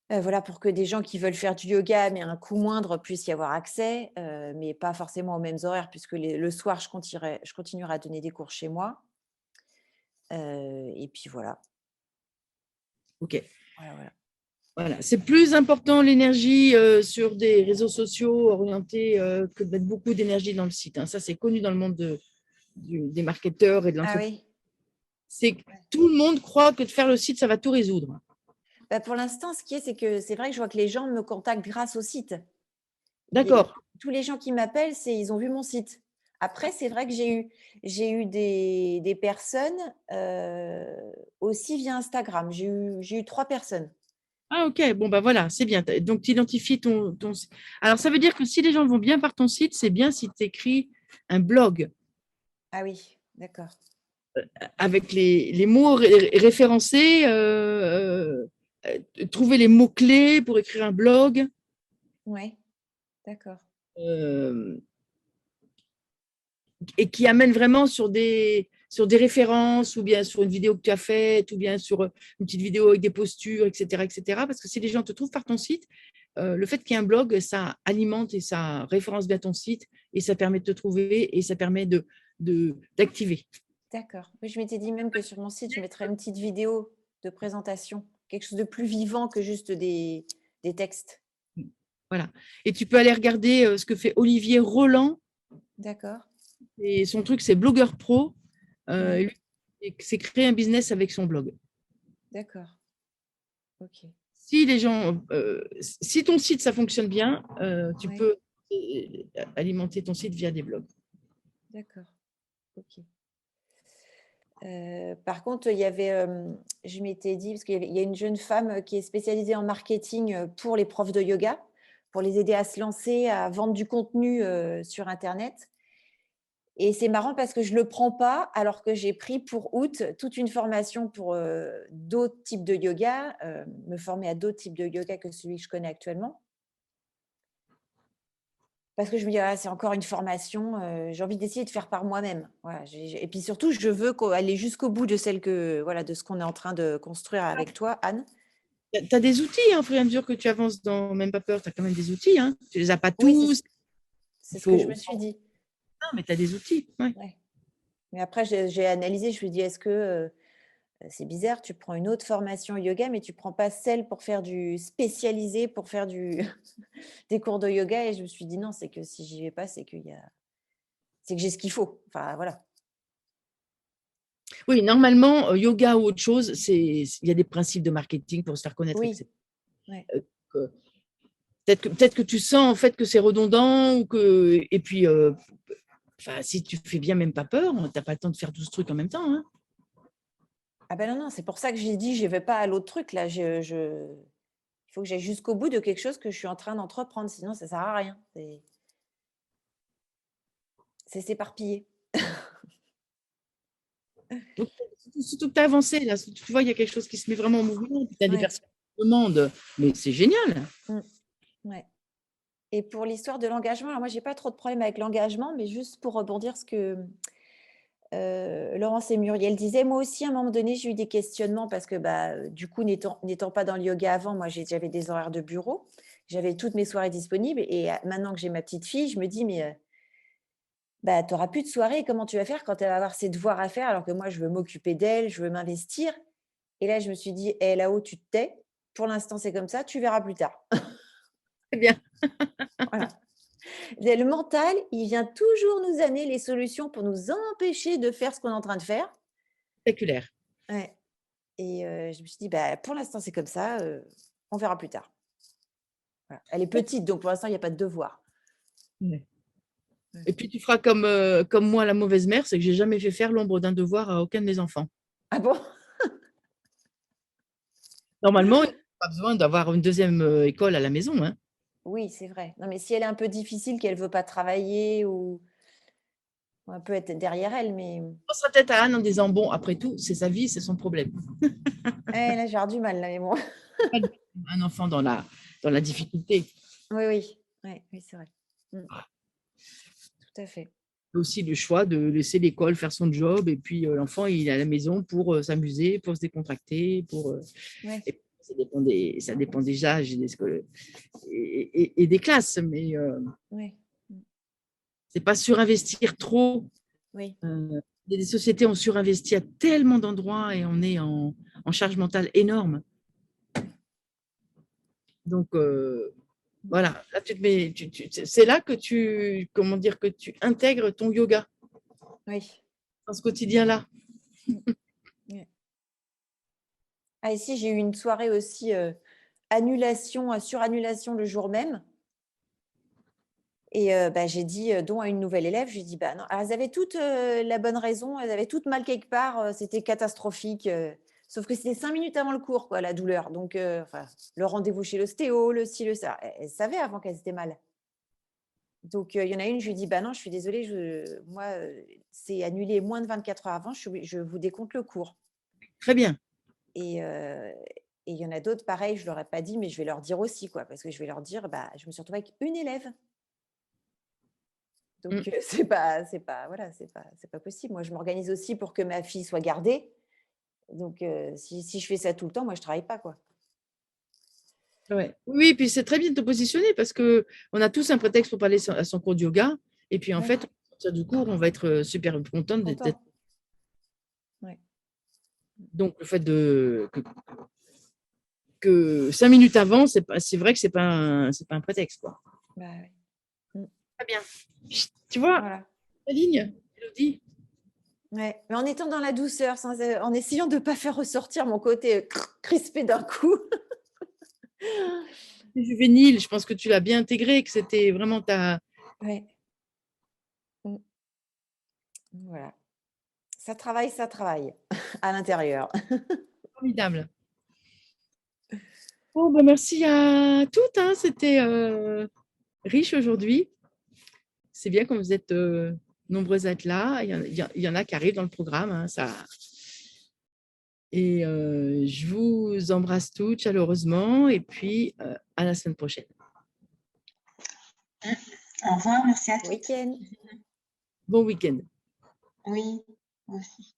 Voilà, pour que des gens qui veulent faire du yoga, mais à un coût moindre, puissent y avoir accès, mais pas forcément aux mêmes horaires, puisque le soir, je continuerai à donner des cours chez moi. Et puis voilà. Ok. Voilà. Voilà, c'est plus important l'énergie sur des réseaux sociaux orientés que de mettre beaucoup d'énergie dans le site. Hein. Ça, c'est connu dans le monde des marketeurs et de l'entreprise. Ah oui. C'est que tout le monde croit que de faire le site, ça va tout résoudre. Pour l'instant, ce qui est, c'est que c'est vrai que je vois que les gens me contactent grâce au site. D'accord. Tous les gens qui m'appellent, ils ont vu mon site. Après, c'est vrai que j'ai eu des personnes aussi via Instagram. J'ai eu 3 personnes. Ah, ok. Bon, voilà, c'est bien. Donc, tu identifies ton. Alors, ça veut dire que si les gens vont bien par ton site, c'est bien si tu écris un blog. Ah oui, d'accord. Avec les mots référencés, trouver les mots-clés pour écrire un blog. Oui, d'accord. Et qui amène vraiment sur des références ou bien sur une vidéo que tu as faite ou bien sur une petite vidéo avec des postures, etc. Parce que si les gens te trouvent par ton site, le fait qu'il y ait un blog, ça alimente et ça référence bien ton site et ça permet de te trouver et ça permet d'activer. D'accord. Je m'étais dit même que sur mon site, je mettrais une petite vidéo de présentation, quelque chose de plus vivant que juste des textes. Voilà. Et tu peux aller regarder ce que fait Olivier Roland. D'accord. Et son truc, c'est Blogueur Pro. C'est créer un business avec son blog. D'accord. Ok. Si les gens, si ton site, ça fonctionne bien, tu peux alimenter ton site via des blogs. D'accord. Ok. Par contre, il y avait, je m'étais dit, parce qu'il y a une jeune femme qui est spécialisée en marketing pour les profs de yoga, pour les aider à se lancer, à vendre du contenu sur Internet. Et c'est marrant parce que je ne le prends pas alors que j'ai pris pour août toute une formation pour d'autres types de yoga, me former à d'autres types de yoga que celui que je connais actuellement. Parce que je me dis, c'est encore une formation, j'ai envie d'essayer de faire par moi-même. Voilà, et puis surtout, je veux aller jusqu'au bout de de ce qu'on est en train de construire avec toi, Anne. Tu as des outils, hein, au fur et à mesure que tu avances dans Même pas peur, tu as quand même des outils. Hein. Tu ne les as pas Oui, tous. c'est ce que je me suis dit. Non, mais tu as des outils. Ouais. Ouais. Mais après, j'ai analysé, je me dis, est-ce que c'est bizarre, tu prends une autre formation yoga, mais tu ne prends pas celle pour faire du spécialisé, pour faire des cours de yoga. Et je me suis dit, non, c'est que si j'y vais pas, c'est que j'ai ce qu'il faut. Enfin, voilà. Oui, normalement, yoga ou autre chose, il y a des principes de marketing pour se faire connaître. Oui. Ouais. Peut-être que tu sens en fait que c'est redondant et puis si tu fais bien Même pas peur, tu n'as pas le temps de faire 12 trucs en même temps. Hein. Ah ben non, c'est pour ça que j'ai dit je ne vais pas à l'autre truc là. Il faut que j'aille jusqu'au bout de quelque chose que je suis en train d'entreprendre, sinon ça ne sert à rien. C'est s'éparpiller. Surtout que tu as avancé, là. Tu vois, il y a quelque chose qui se met vraiment en mouvement. Tu as des personnes qui demandent, mais c'est génial. Ouais. Et pour l'histoire de l'engagement, alors moi, je n'ai pas trop de problème avec l'engagement, mais juste pour rebondir ce que Laurence et Muriel disaient, moi aussi, à un moment donné, j'ai eu des questionnements parce que du coup, n'étant pas dans le yoga avant, moi, j'avais des horaires de bureau, j'avais toutes mes soirées disponibles. Et maintenant que j'ai ma petite fille, je me dis, mais tu n'auras plus de soirée. Comment tu vas faire quand elle va avoir ses devoirs à faire alors que moi, je veux m'occuper d'elle, je veux m'investir. Et là, je me suis dit, là-haut, tu te tais. Pour l'instant, c'est comme ça. Tu verras plus tard. Très bien. Voilà. Le mental, il vient toujours nous amener les solutions pour nous empêcher de faire ce qu'on est en train de faire. Spectaculaire. Ouais. Et je me suis dit, pour l'instant, c'est comme ça. On verra plus tard. Voilà. Elle est petite, donc pour l'instant, il n'y a pas de devoir. Ouais. Et puis, tu feras comme moi, la mauvaise mère, c'est que j'ai jamais fait faire l'ombre d'un devoir à aucun de mes enfants. Ah bon? Normalement, il n'y a pas besoin d'avoir une deuxième école à la maison. Hein. Oui, c'est vrai. Non, mais si elle est un peu difficile, qu'elle ne veut pas travailler ou on peut être derrière elle, mais… On pensera peut-être à Anne en disant, bon, après tout, c'est sa vie, c'est son problème. Là, j'ai du mal, là, mais bon. Un enfant dans la difficulté. Oui, c'est vrai. Tout à fait. Aussi le choix de laisser l'école faire son job et puis l'enfant, il est à la maison pour s'amuser, pour se décontracter, ça dépend des âges et des classes, mais c'est pas surinvestir trop. Oui. Les sociétés ont surinvesti à tellement d'endroits et on est en charge mentale énorme. Donc voilà, là, c'est là que tu intègres ton yoga. Oui. Dans ce quotidien-là. Ici, j'ai eu une soirée aussi surannulation le jour même. Et j'ai dit, dont à une nouvelle élève, j'ai dit, non, alors, elles avaient toutes la bonne raison, elles avaient toutes mal quelque part, c'était catastrophique. Sauf que c'était 5 minutes avant le cours, quoi, la douleur. Donc, le rendez-vous chez l'ostéo, le ci, le ça. Elles savaient avant qu'elles étaient mal. Donc, il y en a une, je lui dis, non, je suis désolée, moi, c'est annulé moins de 24 heures avant, je vous décompte le cours. Très bien. Et il y en a d'autres, pareil, je ne leur ai pas dit, mais je vais leur dire aussi, quoi, parce que je vais leur dire, je me suis retrouvée avec une élève. Donc, c'est pas possible. Moi, je m'organise aussi pour que ma fille soit gardée. Donc, si je fais ça tout le temps, moi, je ne travaille pas, quoi. Ouais. Oui, puis c'est très bien de te positionner parce qu'on a tous un prétexte pour parler à son cours de yoga. Et puis, en fait, à partir du cours, on va être super contente d'être. Ouais. Donc, le fait que 5 minutes avant, c'est vrai que c'est pas un prétexte, quoi. Très bien. Tu vois, voilà. La ligne, Élodie. Ouais. Mais en étant dans la douceur, en essayant de ne pas faire ressortir mon côté crispé d'un coup. Juvénile, je pense que tu l'as bien intégré, que c'était vraiment ta… Ouais. Voilà. Ça travaille à l'intérieur. Formidable. Bon, merci à toutes. Hein. C'était riche aujourd'hui. C'est bien quand vous êtes nombreux à être là. Il y en a qui arrivent dans le programme. Hein, ça. Et je vous embrasse toutes chaleureusement et puis à la semaine prochaine. Au revoir, merci à tous. Week-end. Bon week-end. Oui, aussi.